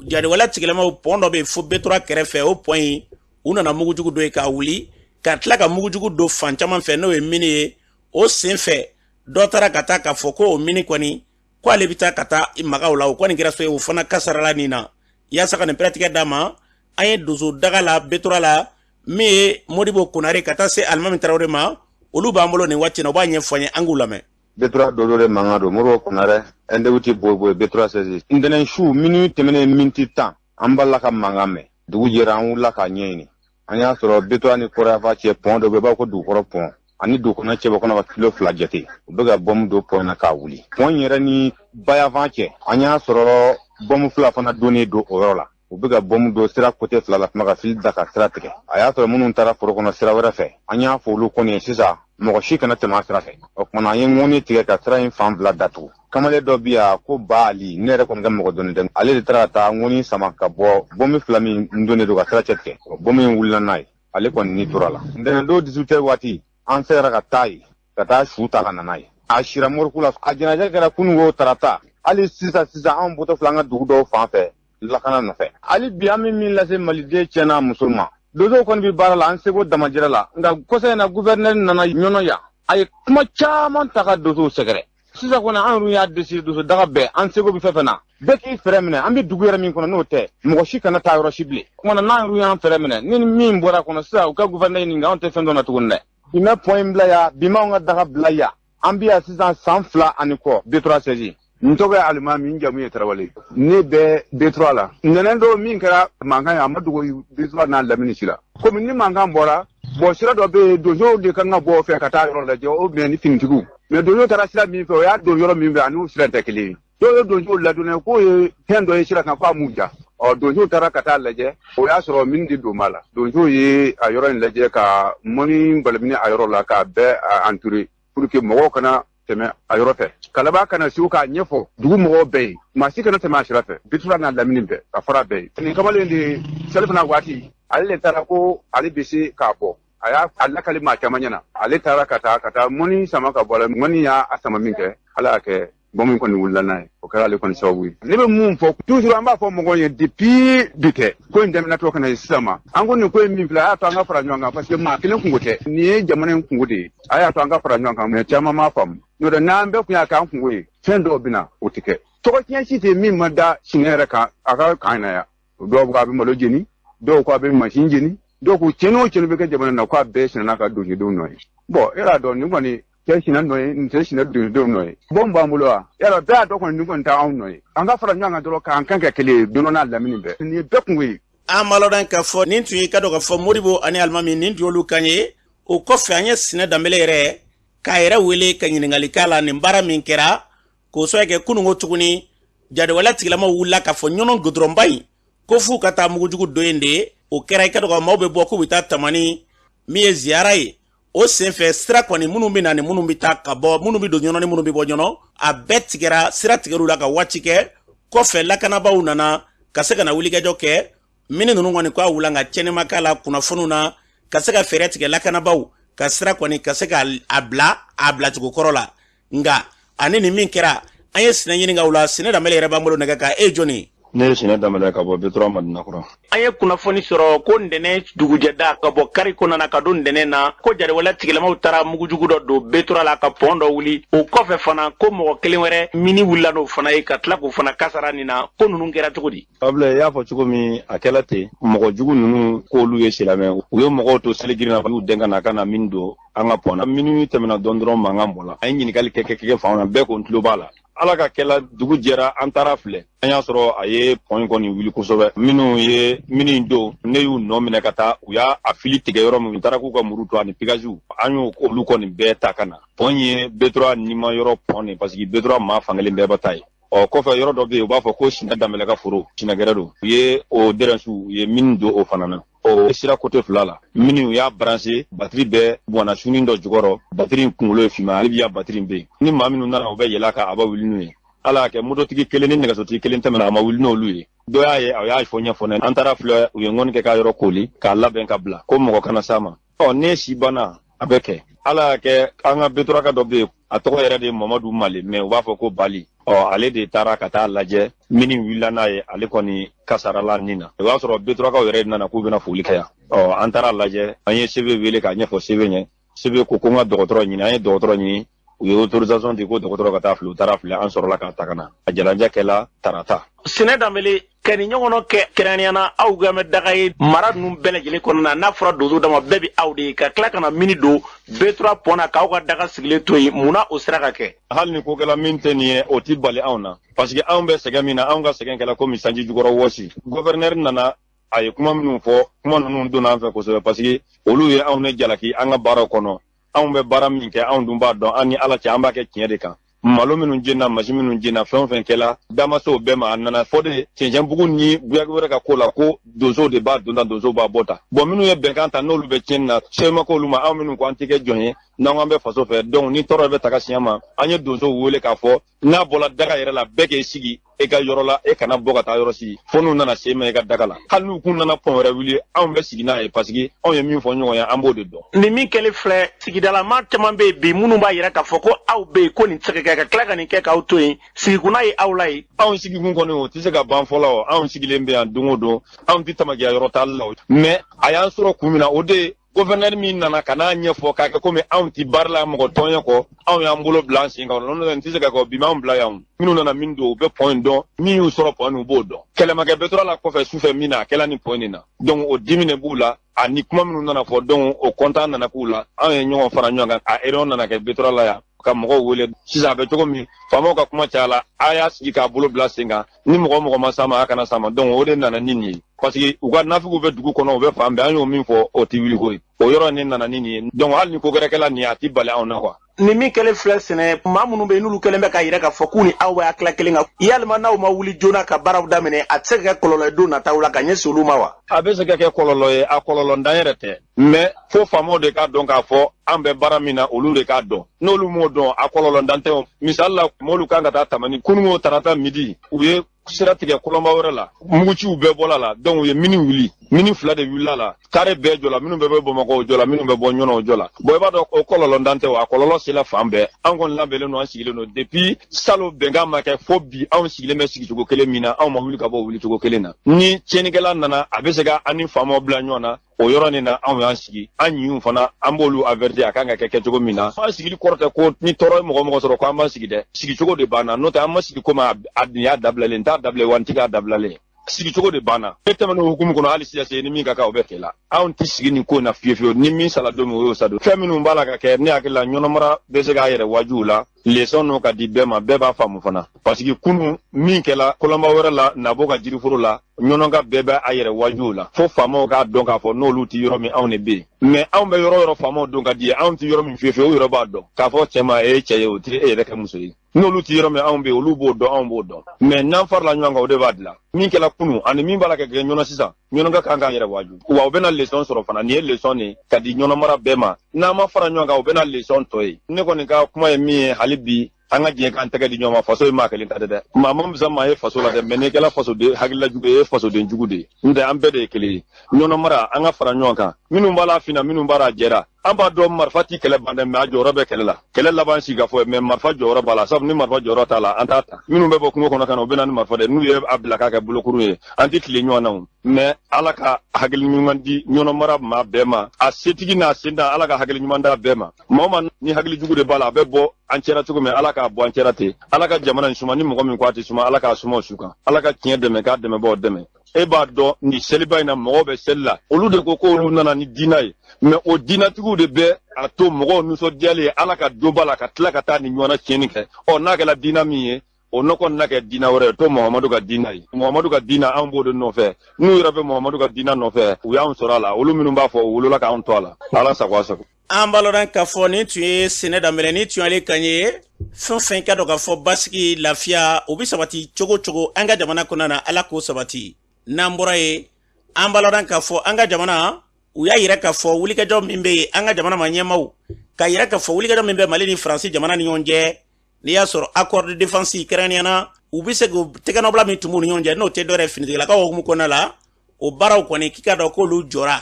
jadiwala tigilamaw pɔn dɔ bɛ yen fo Betora kɛrɛfɛ o pɔn in u nana mugujugu dɔ ye k'a wuli ka tila ka mugujugu don fan caman fɛ n'o ye mini ye o sen fɛ dɔ taara ka taa k'a fɔ ko o mini kɔni ko ale bɛ taa ka taa magaw la o kɔni kɛra so ye o fana kasarala nin na yaasa ka nin pɛrɛtigɛ d'a ma an ye donso daga la Betora la min ye Modibo Konare ka taa se Alimami Tarawele ma olu b'an bolo nin waati na u b'a ɲɛfɔ an ye an k'u lamɛn. Betora dodo de mankan don Modibo Konare ndewuti boy Betora sezi ntɛnɛn su minute tɛmɛnen miniti 10 an bala ka mankan mɛn dugu jɛra an wulila k'a ɲɛɲini an y'a sɔrɔ Betora ni Kɔrɛafa cɛ pɔn dɔ bɛ b'a ko dugukɔrɔ pɔn ani dugukɔnɔ cɛ bɛ kɔnɔ ka kilo 2 jate u bɛ ka bɔmu don pɔn na k'a wuli pɔn yɛrɛ ni Bayafan cɛ an y'a sɔrɔ bɔmu 2 fana donnen don o yɔrɔ la u bɛ ka bɔmu don sira côté 2 la kuma ka fili da ka sira tigɛ a y'a sɔrɔ minnu taara foro kɔnɔ sira wɛrɛ fɛ an y'a fɔ olu kɔni sisan mɔgɔ si kana tɛmɛ sira fɛ o kumana an ye ŋɔni tigɛ ka sira in fan 2 datugu kamalen dɔ bi yan ko Ba Ali ne yɛrɛ kɔni ka mɔgɔ dɔnnen tɛ ale de taara ka taa ŋɔni sama ka bɔ bɔmu 2 min donnen don ka sira cɛ tigɛ bɔmu in wulila n'a ye ale kɔni ni tora la ntɛnɛn don 18h waati an sera ka taa ye ka taa su ta ka nana ye a sira moriku la a jɛnajɛ kɛra kununko tarata hali sisan an bɔtɔ filɛ an ka dugu dɔw fan fɛ lakana nɔfɛ hali bi an bɛ min lase maliden cɛ n'a muso ma dozo kon bi bara la an sego damajira la nga kosa na gouverneur nana nyono ya ay kuma chaman taka dozo segere sisa kona an ruya desi dozo daga be an sego bi fefena beki feremene an bi dugu yara min kono no te mo shi kana ta yoro shible kona na ruya an feremene ni min bora kono sa o ka gouverneur ni nga on te fendo na tugunne ime point bla ya bima nga daga bla ya an bi assistant sans fla aniko B3 saisi ntogo ya alima min jamu ye tarawale ne be B3 la nenendo min kara manga ya madugo B3 na lamini sila ko min ni manga mbora bo sira do be dojo de kan nga bo fe kata yoro la je o be ni fintigu me dojo tara sira min fe o ya do yoro min be anu sira tekili dojo la do ne ko ye tendo ye sira kan fa muja o dojo tara kata la je o ya soro min di do mala dojo ye a yoro la je ka moni balmini a yoro la ka be entouré pour que mo kana teme a yoro fe kalaba kana siuka nyefo dugu mo be masi kana teme ashira fe bitura na lamini be afara be ni kamale ndi selfna wati ale tara ko ale bisi ka bo aya alla kalima kamanyana ale tara kata moni sama ka bola moni ya asama minke ala ke bomin ko ni wulana o kala le kon sawi ne be mum fo toujours amba fo mo gonye depuis bite ko ndem na to kana sama ango ni ko mi fla ato anga fara nyanga parce que ma kelen kungote ni jamane kungote aya to anga fara nyanga me chama ma fam no da nambe ku ya kan kungoye fendo bina otike to ko kyan shi te mi mada shinere ka aka kana ya do ko abi malo jeni do ko abi machine jeni do ko cheno be ka jamane na ko abe shin na ka do ni do noy bo era do ni ngoni keshina noy nteshina do noy bomba mulwa era da to ko ni ngon ta on noy anga fara nyanga do ka an kan ka kele do na lamini be ni be kungoye amalo dan ka fo nin tuyi ka do ka fo moribo ani almami nin diolu kanye o ko fe anya sine dambele re ka era wele ka nyiningali kala ni mbara min kera ko so yake kunungo tuguni jade wala tigilama wula ka fo nyonon gudrombai ko fu kata mugujugu doyende o kera ka do ka mawbe boku wita tamani mi ziarai o senfe sira kwani munu bi nani munu bi ta ka bo munu bi do nyono ni munu bi bo nyono a betigera sira tigeru la ka wachike ko fe la kana ba unana kaseka na wuliga joke mini nunu ngani kwa wula nga chene makala kuna fununa kaseka fere tige la kana ba kasira kwani kaseka abla tuko korola nga anini min kera anye sina nyini nga wula sine da mele reba mbolo nagaka joni ne sine da mele ka bo B3 madina kura anye kuna foni soro ko ndene dugujeda ka bo kari kona na kadon ndene na ko jare wala tigela ma utara mugujugu do B3 la ka pondo wuli o kofe fana ko mo kelenwere mini wula no fana e katla ko fana kasara ni na ko nunu ngera tugudi able ya fo chugo mi akelate mo jugu nunu ko lu ye silame u yo mo to seligirina yu denga na kana mindo anga pona minu temena dondro manga mola ay nyini kali keke fauna be ko ntlo bala ala ka kela dugu jera antara fle anya soro aye point ko ni wili kusobe minu ye mini do ne yu no mine kata u ya afili tige yoro mu tara ku ko muruto ani pigaju anyo ko lu ko ni beta kana ponye B3 ni ma yoro poni parce que B3 ma fangele be batay o ko fa yoro do be u ba fo ko sina damele ka furo sina gerado ye o deransu ye min do o fanana o sira côté flala minu ya branché batterie be bona suni ndo jugoro batterie kungulo fima ali ya batterie be ni ma minu na o be yela ka aba wilinu ala ke moto tigi keleni nega so tigi kelen tamana ma wilino luye do ya ye ya fo nya fo na antara flo u ngon ke ka yoro koli ka la ben ka bla ko mo kana sama o ne si bana abeke ala ke anga B3 ka do be atoko yere de Mamadou Mali mais o ba fo ko Bali o ale de tara kata laje mini wilana ye ale koni kasara la nina o ba soro B3 ka yere nana ku bena fuli kaya o antara laje anye sebe wele ka nya fo sebe nye sebe ko nga dogotoro nyina ye dogotoro nyini u ye autorisation di ko dogotoro ka ta flu tara fle an soro la ka takana a jalanja kela tarata sine damele kani nyongono ke keraniana au game dagaye mara num belejele konna na fura dozo dama bebi awde ka kla kana mini do B3 pona ka ka daga sigle toyi muna osraka ke hal ni ko kala minteni o tibale awna parce que awbe segamina awga segen kala ko mi sanji jugoro wosi gouverneur nana ay kuma minu fo kuma nunu do na fa ko so parce que olu ye awne jalaki anga baro kono awbe baram min ke awndum ba do ani ala ci amba ke tiede kan malo minnu jenna machine minnu jenna fɛn kɛla damaso bɛɛ ma nana fɔ de cɛncɛn bugu ni buyaga wɛrɛ ka ko la ko donso de b'a donda donso b'a bɔta bon minnu ye bɛnkan ta n'olu bɛ tiɲɛni na sɛma k'olu ma anw minnu ko an tɛ kɛ jɔn ye n'an bɛ faso fɛ donc ni tɔɔrɔ bɛ taga siɲɛ ma an ye donso wele k'a fɔ n'a bɔla daga yɛrɛ la bɛɛ k'i sigi e ka yɔrɔ la e kana bɔ ka taa yɔrɔ si fo n'u nana se ma e ka daga la hali n'u kun nana pɔn wɛrɛ wuli anw bɛ sigi n'a ye parce que anw ye min fɔ ɲɔgɔn ye an b'o de dɔn. Ni min kɛlen filɛ sigidalama caman bɛ yen bi minnu b'a yɛrɛ k'a fɔ ko aw bɛ yen ko nin tɛ se ka kɛ ka tila ka nin kɛ k'aw to yen sigikun ye aw la ye. Anw sigikun kɔni o tɛ se ka ban fɔlɔ o anw sigilen bɛ yan don o don anw tɛ tamakiya yɔrɔ t'ale la mais a y'an sɔrɔ kun min na o de gouverneur min nana ka n'a ɲɛfɔ k'a kɛ komi anw tɛ baara la mɔgɔ tɔɲɔ kɔ anw y'an bolo bila an sen kan n'o tɛ n tɛ se ka kɛ bi m'anw bila yan minnu nana min don u bɛ pɔn in dɔn min y'u sɔrɔ pɔn in u b'o dɔn kɛlɛmakɛ bɛ tora la kɔfɛ sufɛ min na a kɛla ni pɔn in na donc o dimi de b'u la ani kuma minnu nana fɔ donc o kɔntan nana k'u la anw ye ɲɔgɔn fara ɲɔgɔn kan a réunion nana kɛ bɛ tora la yan ka mɔgɔw wele sisan a bɛ cogo min faamaw ka kuma caya la a y'a sigi k'a bolo bila sen kan ni mɔgɔ ma s'a ma a kana s'a ma donc o de nana ni nin ye parce que u ka nafigiw bɛ dugu kɔnɔ u bɛ fan bɛɛ an y'o min fɔ o tɛ wuli ko ye o yɔrɔ nin nana ni nin ye donc hali ni ko gɛrɛ kɛla nin ye a tɛ bali anw na quoi. Ni min kɛlen filɛ sɛnɛ maa minnu bɛ yen n'olu kɛlen bɛ ka yɛrɛ k'a fɔ k'u ni aw bɛ hakilila kelen kan yalima n'aw ma wuli joona ka baaraw daminɛ a tɛ se ka kɛ kɔlɔlɔ ye don nataw la ka ɲɛsin olu ma wa. A bɛ se ka kɛ kɔlɔlɔ ye a kɔlɔlɔ dan yɛrɛ tɛ mais fo faamaw de k'a dɔn k'a fɔ an bɛ baara min na olu de k'a dɔn n'olu m'o dɔn a kɔlɔlɔ dan tɛ o misali la m'olu kan ka taa tamani kununko tarata midi u ye sira tigɛ kɔlɔnba wɛrɛ la muguciw bɛɛ bɔra la donc u ye mini wuli mini fila de wulila la kare bɛɛ jɔ la minnu bɛɛ bɛ bamakɔ o jɔ la minnu bɛ bɔ ɲɔnɔ o jɔ la bon i b'a dɔn o kɔlɔlɔ dan tɛ o a kɔlɔlɔ sela fan bɛɛ an kɔni labɛnnen don an sigilen don depuis salon bɛnkan ma kɛ fo bi anw sigilen bɛ sigicogo kelen min na anw ma wuli ka bɔ wulicogo kelen na ni tiɲɛnikɛla nana a bɛ se ka an ni faamaw bila ɲɔgɔn na o yɔrɔ nin na anw y'an sigi an ɲinw fana an b'olu avertir a kan ka kɛ cogo min na an sigili kɔrɔ tɛ ko ni tɔɔrɔ ye mɔgɔ sɔrɔ ko an b'an sigi dɛ sigicogo de banna n'o tɛ an ma sigi komi a nin y'a dabilalen n t'a dabilalen wa n tɛ k'a dabilalen sigicogo de banna e tɛmɛna hukumu kɔnɔ hali sisan ni min ka kan o bɛ kɛ la anw tɛ sigi nin ko in na fiyewu ni min sala don min o y'o sa don fɛn minnu b'a la ka kɛ ne hakili la ɲɔnɔmara bɛ se k'a yɛrɛ wajibiw la leçon n'o ka di bɛɛ ma bɛɛ b'a faamu fana parce que kunun min kɛla kɔlɔnba wɛrɛ la nabɔ ka jiriforo la ɲɔnɔka bɛɛ bɛ a yɛrɛ wajibiw la fo faamaw k'a dɔn k'a fɔ n'olu tɛ yɔrɔ min anw de bɛ yen mais anw bɛ yɔrɔ yɔrɔ faamaw dɔn ka di ye anw tɛ yɔrɔ min fiyewu o yɛrɛ b'a dɔn k'a fɔ cɛ ma e ye cɛ ye o tɛ e yɛrɛ kɛ muso ye n'olu tɛ yɔrɔ min anw bɛ yen olu b'o dɔn anw b'o dɔn mais n'an farala ɲɔgɔn kan o de b'a dilan min kɛla kunun ani min b'a la ka kɛ ɲɔnɔ sisan ɲɔnɔka kan k'a yɛrɛ wajibi wa u bɛna leçon sɔrɔ fana nin ye leçon de ka di ɲɔnɔmara bɛɛ ma n'an ma fara ɲɔgɔn kan u bɛna leçon tɔ ye ne kɔni ka kuma ye min ye hali bi an ka diɲɛ k'an tɛgɛ di ɲɔgɔn ma faso ye maa kelen ta dɛ maa ma bisa maa ye faso la dɛ mais n'i kɛla fasoden hakililajugu ye fasoden jugu de ye n tɛ an bɛɛ de ye kelen ye ɲɔnɔmara an ka fara ɲɔgɔn kan minnu b'a la finna minnu b'a la jɛra an b'a dɔn marifa tɛ kɛlɛ ban dɛ mais a jɔyɔrɔ bɛ kɛlɛ la kɛlɛ laban sigi ka fɔ mais marifa jɔyɔrɔ b'a la sabu ni marifa jɔyɔrɔ t'a la an t'a ta minnu bɛ bɔ kungo kɔnɔ ka na u bɛ na ni marifa dɛ n'u ye a bila k'a kɛ bolokuru ye an tɛ tile ɲɔgɔn na o mais ala ka hakili ɲuman di ɲɔnɔmara maa bɛɛ ma a setigi n'a senda ala ka hakili ɲuman d'a bɛɛ ma maa o maa ni hakili jugu de b'a la a bɛ bɔ an cɛla cogo min ala k'a bɔ an cɛla ten ala ka jamana in suma ni mɔgɔ min ko a tɛ suma ala k'a suma o su kan ala ka tiɲɛ dɛmɛ k'a dɛmɛbaaw dɛmɛ e b'a dɔn nin seliba in na mɔgɔw bɛ seli la olu de ko olu nana ni diinɛ ye mais o diinɛtigiw de bɛ a to mɔgɔw nisɔndiyalen ye ala ka dɔ b'a la ka tila ka taa ni ɲɔgɔnna tiɲɛni kɛ ɔ n'a kɛra diinɛ min ye o nɔ kɔni na kɛ diinɛ wɛrɛ ye to muhamadu ka diinɛ ye muhamadu ka diinɛ anw b'o de nɔfɛ n'u yɛrɛ bɛ muhamadu ka diinɛ nɔfɛ u y'anw sɔrɔ a la olu minnu b'a fɔ u wolola k'anw to a la ala sago a sago. An baloran k'a fɔ nin tun ye sɛnɛ daminɛ nin tun y'ale kan ye fɛn fɛn ka dɔn k'a fɔ basigi lafiya o bɛ sabati cogo cogo an ka jamana kɔnɔna na ala k'o sabati n'an bɔra ye an baloran k'a fɔ an ka jamana u y'a yira k'a fɔ wulikajɔ min bɛ yen an ka jamana ma ɲɛmaaw k'a yira k'a fɔ wulikajɔ min bɛ mali ni faransi jamana ni ɲɔgɔn cɛ n'i y'a sɔrɔ accord de défense kɛrɛnkɛrɛnnenya u bɛ se k'u tɛgɛnɔbila min tun b'u ni ɲɔgɔn cɛ n'o tɛ dɔ wɛrɛ finitigilakaw hukumu kɔnɔna la o baaraw kɔni k'i ka dɔn k'olu jɔra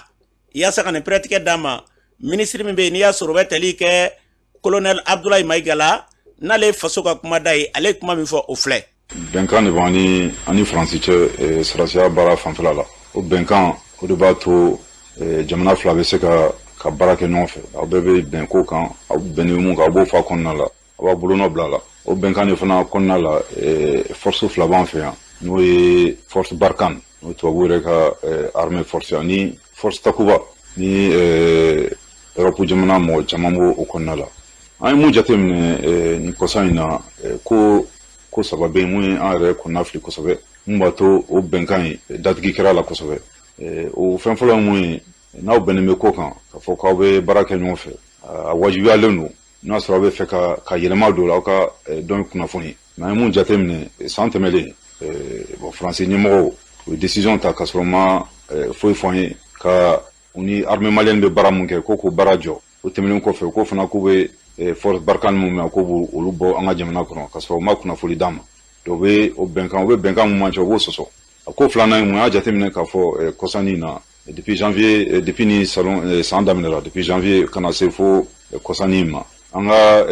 yaasa ka nin pɛrɛtigɛ d'a ma ministre min bɛ yen n'i y'a sɔrɔ o bɛ tali kɛ colonel Abdoulaye Maïga la n'ale faso ka kuma da ye ale ye kuma min fɔ o filɛ. Bɛnkan de b'an ni faransi cɛ sɔrɔsiya baara fanfɛla la o bɛnkan o de b'a to jamana fila bɛ se ka baara kɛ ɲɔgɔn fɛ aw bɛɛ bɛ bɛn ko kan aw bɛnnen bɛ mun kan aw b'o fɔ a kɔnɔna la a b'a bolonɔ bila a la o bɛnkan de fana kɔnɔna la force fila b'an fɛ yan n'o ye force Barkhane n'o tubabu yɛrɛ ka armée force ani force Takuba ni Europe jamana mɔgɔ caman b'o o kɔnɔna la an ye mun jateminɛ nin kɔsa in na ko saba bɛ yen mun ye an yɛrɛ kɔnɔna fili kosɛbɛ mun b'a to o bɛnkan in datigi kɛra la kosɛbɛ o fɛn fɔlɔ ye mun ye n'aw bɛnnen bɛ ko kan k'a fɔ k'aw bɛ baara kɛ ɲɔgɔn fɛ a wajibiyalen don n'a sɔrɔ aw bɛ fɛ ka yɛlɛma don la aw ka dɔn kunnafoni mɛ an ye mun jateminɛ san tɛmɛlen faransi ɲɛmɔgɔw u ye décision ta k'a sɔrɔ ma foyi fɔ an ye ka u ni armée malienne bɛ baara mun kɛ ko k'o baara jɔ o tɛmɛnen kɔfɛ ko fana k'u bɛ force Barkhane mun mɛn ko b'u olu bɔ an ka jamana kɔnɔ k'a sɔrɔ u ma kunnafoni d'an ma o bɛ bɛnkan mun man ca o b'o sɔsɔ a ko filanan mun y'a jateminɛ k'a fɔ kɔsanni na depuis janvier depuis ni salon san daminɛra depuis janvier kana se fo kɔsanni ma an ka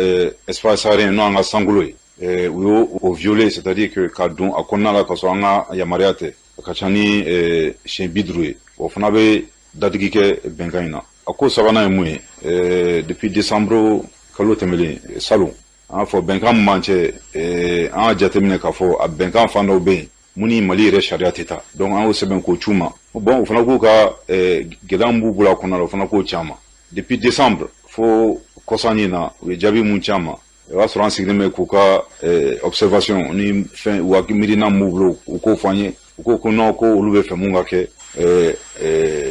espace saharien n'o an ka sankolo ye u y'o violé c'est-à-dire que ka don a kɔnɔna la k'a sɔrɔ an ka yamaruya tɛ a ka ca ni siɲɛ 50 ye o fana bɛ dadigi kɛ bɛnkan in na a ko sabanan ye mun ye depuis décembre kalo tɛmɛlen salon an y'a fɔ bɛnkan mun b'an cɛ an y'a jateminɛ k'a fɔ a bɛnkan fan dɔw bɛ yen mun ni Mali yɛrɛ sariya tɛ taa donc an y'o sɛbɛn k'o c'u ma bon o fana k'u ka gɛlɛya min b'u bolo a kɔnɔna la o fana k'o c'an ma depuis décembre fo kɔsanni na u ye jaabi mun c'an ma o y'a sɔrɔ an sigilen bɛ k'u ka observation ni fɛn u ka miirina min b'u bolo u k'o fɔ an ye u ko ko non ko olu bɛ fɛ mun ka kɛ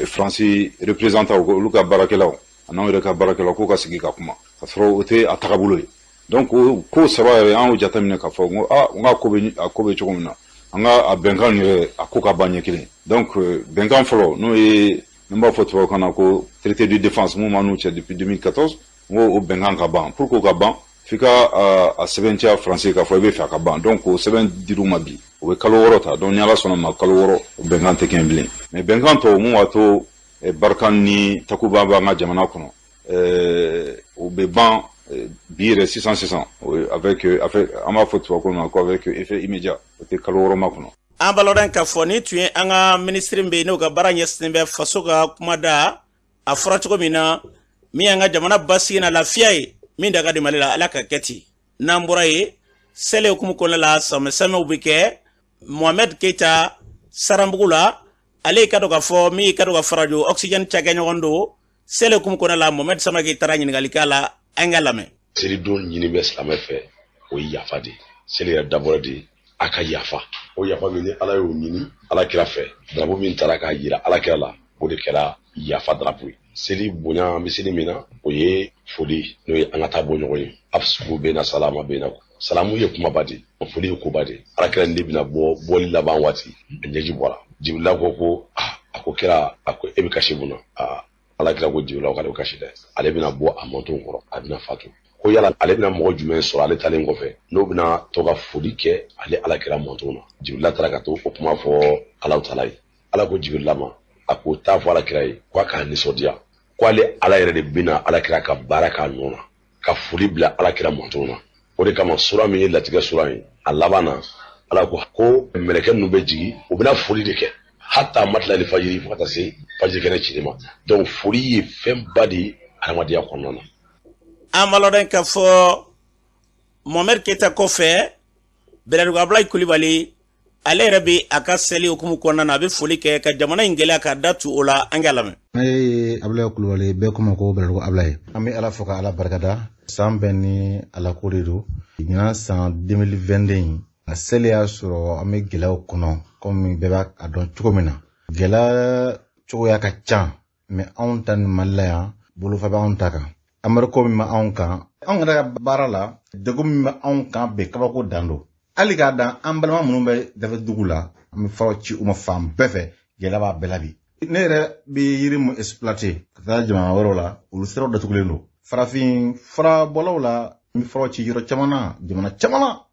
Faransi représentant olu ka baarakɛlaw an'anw yɛrɛ ka baarakɛlaw k'o ka sigi ka kuma k'a sɔrɔ o tɛ a tagabolo ye donc ko saba yɛrɛ an y'o jateminɛ k'a fɔ n ka ko bɛ cogo min na an ka a bɛnkan yɛrɛ a ko ka ban ɲɛ kelen donc bɛnkan fɔlɔ n'o ye n b'a fɔ tubabukan na ko traité de défense mun b'an n'u cɛ depuis 2014 n ko o bɛnkan ka ban pour que o ka ban f'i ka a sɛbɛntiya Faransi k'a fɔ i bɛ fɛ a ka ban donc o sɛbɛn dir'u ma bi o bɛ kalo 6 ta donc ni Ala sɔnna ma kalo 6 o bɛnkan tɛ kɛ bilen mais bɛnkan tɔw mun b'a to Barkhane ni Takuba b'an ka jamana kɔnɔ o bɛ ban bi yɛrɛ sisan avec an b'a fɔ tubabukan na ko avec effet immédiat o tɛ kalo 6 ma kɔnɔ. An balɔdan k'a fɔ ni tun ye an ka ministre bɛ yen n'o ka baara ɲɛsinnen bɛ faso ka kumada a fɔra cogo min na min an ka jamana basigi na lafiya ye min da ka di Mali la Ala ka kɛ ten n'an bɔra ye seli hukumu kɔnɔna la samɛsɛmɛw bɛ kɛ Mohamed Keita Saranbugu la ale ka dɔn k'a fɔ min ka dɔn ka fara jo oxygène cakɛɲɔgɔn don seli hukumu kɔnɔna la Mohamed Samake taara ɲininkali k'a la an ka lamɛn. Selidon ɲini bɛ silamɛ fɛ o ye yafa de seli yɛrɛ dabɔra de a ka yafa o yafa min ni Ala y'o ɲini Alakira fɛ drapeau min taara k'a yira Alakira la o de kɛra yafa drapeau ye seli bonya an bɛ seli min na o ye foli n'o ye an ka taa bɔ ɲɔgɔn ye absuku bɛna salama bɛna salamu ye kumaba de foli ye koba de Alakira de bɛna bɔ bɔli laban waati a ɲɛji bɔra Jibirila ko a ko kɛra a ko e bɛ kasi mun na Alakira ko Jibirila k'ale bɛ kasi dɛ ale bɛna bɔ a manton kɔrɔ a bɛna fatu ko yala ale bɛna mɔgɔ jumɛn sɔrɔ ale talen kɔfɛ n'o bɛna to ka foli kɛ ale Alakira manton na Jibirila taara ka to o kuma fɔ Alahu Taala ye Ala ko Jibirila ma a ko taa fɔ Alakira ye k'a k'a nisɔndiya ko ale Ala yɛrɛ de bɛna Alakira ka baara k'a nɔ na ka foli bila Alakira manton na o de kama sura min ye latigɛ sura ye a laban na Ala ko mɛlɛkɛ ninnu bɛ jigin u bɛna foli de kɛ hatta matla ni fajiri fo ka taa se fajiri kɛnɛ cili ma donc foli ye fɛnba de ye adamadenya kɔnɔna na. An balɔdan k'a fɔ Mohamed Keita kɔfɛ Bɛrɛdugu Abulayi Kulibali ale yɛrɛ bɛ a ka seli hukumu kɔnɔna na a bɛ foli kɛ ka jamana in gɛlɛya ka datu o la an ka lamɛn. Ne ye Abulayi Kulibali bɛɛ kuma ko Bɛrɛdugu Abulayi an bɛ Ala fo ka Ala barikada san bɛɛ ni Ala ko de don ɲinan san 2022 a seli y'a sɔrɔ an bɛ gɛlɛyaw kɔnɔ komi bɛɛ b'a dɔn cogo min na gɛlɛya cogoya ka ca mais anw ta ni Mali la yan bolofa bɛ anw ta kan Amérique min bɛ anw kan anw yɛrɛ ka baara la degun min bɛ anw kan bɛɛ kabako dan don hali k'a dan an balima minnu bɛ dafe dugu la an bɛ fɔlɔ ci u ma fan bɛɛ fɛ gɛlɛya b'a bɛɛ la bi ne yɛrɛ bɛ yiri mun exploiter ka taa jamana wɛrɛw la olu siraw datugulen don farafin fura bɔlaw la n bɛ fɔlɔ ci yɔrɔ caman na jamana caman na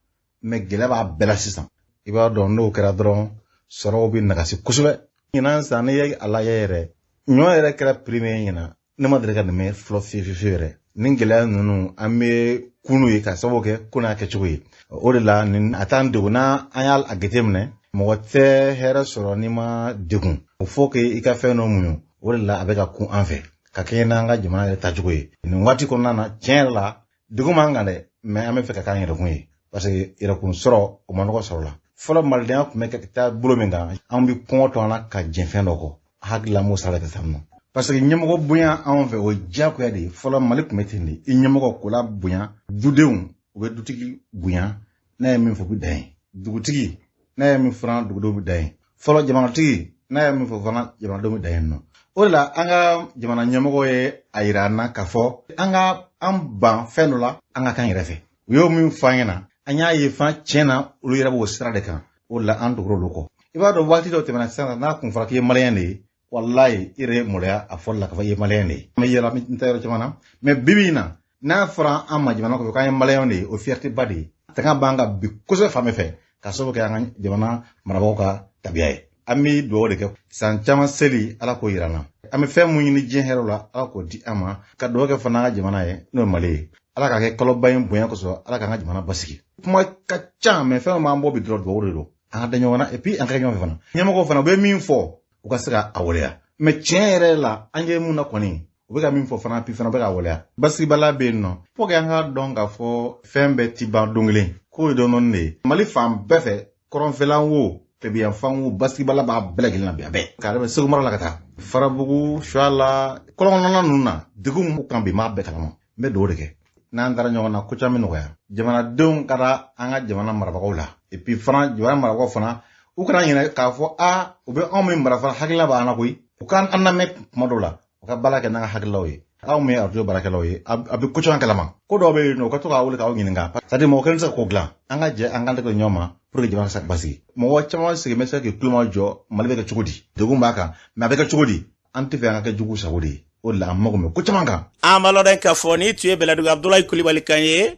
mais gɛlɛya b'a bɛɛ la sisan i b'a dɔn n'o kɛra dɔrɔn sɔrɔw bɛ nagasi kosɛbɛ ɲinan san ne ye a lajɛ yɛrɛ ɲɔ yɛrɛ kɛra premier ɲinan ne ma deli ka dɛmɛ fɔlɔ fiyewu yɛrɛ nin gɛlɛya ninnu an bɛ kunu ye ka sababu kɛ ko n'a kɛcogo ye o de la nin a t'an degun na an y'a jateminɛ mɔgɔ tɛ hɛrɛ sɔrɔ n'i ma degun o fo que i ka fɛn dɔ muɲu o de la a bɛ ka kun an fɛ ka kɛ n'an ka jamana yɛrɛ tacogo ye nin waati kɔnɔna na tiɲɛ yɛrɛ la degun m'an kan dɛ mais an bɛ fɛ ka k'an yɛrɛkun ye parce que yɛrɛkun sɔrɔ o ma nɔgɔ sɔrɔ la fɔlɔ malidenya tun bɛ kɛ taa bolo min kan an bɛ kɔngɔ to an na ka jɛn fɛn dɔ kɔ hakili la m'o sara ka taa nɔ parce que ɲɛmɔgɔ bonya anw fɛ o ye diyagoya de ye fɔlɔ Mali tun bɛ ten de i ɲɛmɔgɔ k'o la bonya dudenw u bɛ dutigi bonya n'a ye min fɔ u bɛ dan ye dugutigi n'a ye min fɔ dugudenw bɛ dan ye fɔlɔ jamanatigi n'a ye min fɔ fana jamanadenw bɛ dan yen nɔ o de la an ka jamana ɲɛmɔgɔ ye a yira an na k'a fɔ an ban fɛn dɔ la an ka kan yɛrɛ fɛ u y'o min fɔ an ɲɛna an y'a ye fana tiɲɛ na olu yɛrɛ b'o sira de kan o de la an dogora olu kɔ i b'a dɔn waati dɔ tɛmɛna sisan n'a kun fɔra k'i ye maliyɛn de ye wallahi ire murya a folla ka fayi malende me yela mi ntayro chamana me bibina na fra amma jamana ko kay malende o fierté badi tanga banga bi ko so fame fe ka so ko yang jamana marabo ka tabiyaye ami do de ke san chama seli ala ko yirana ami fe mu ni je herola ala ko di ama ka do ke fana jamana ye no male ala ka ke kolo bayin boyan ko so ala ka jamana basiki kuma ka cha me fe ma mbo bi do do an da nyona et puis an ka nyoma fana nyama ko fana be min fo o ka sira awolea me chere la anje mu na koni o be ka min fo fana pi fana be ka awolea basiki bala be no po ga nga donga fo fembe ti ba dongle ko do non ne mali fam befe koron felan wo te bi enfant wo basiki bala ba belagil na be be ka be segu mara la kata farabugu shala kolon nana nuna digum mu kambi ma be kala me do de ke nan dara nyona ko chami no ya jamana don kada anga jamana marabako la et puis fran jamana marabako fana u kana nyina ka fo a u be on mi marafa hakila ba na koy u kan anna me madola u ka bala ke na hakila wi aw me arjo baraka lawi abi ko chon kalama ko do be no ko to ka wul ka ngin nga sadi mo ken sa ko gla anga je anga ko nyoma pour que jamana sak basi mo wa chama se me sa ke kluma jo malbe ka chugudi dugu mbaka ma be ka chugudi anti fe anga ka jugu sa wudi o la mo ko chama nga amalo den ka foni tu e beladugo Abdoulaye Coulibaly Kanye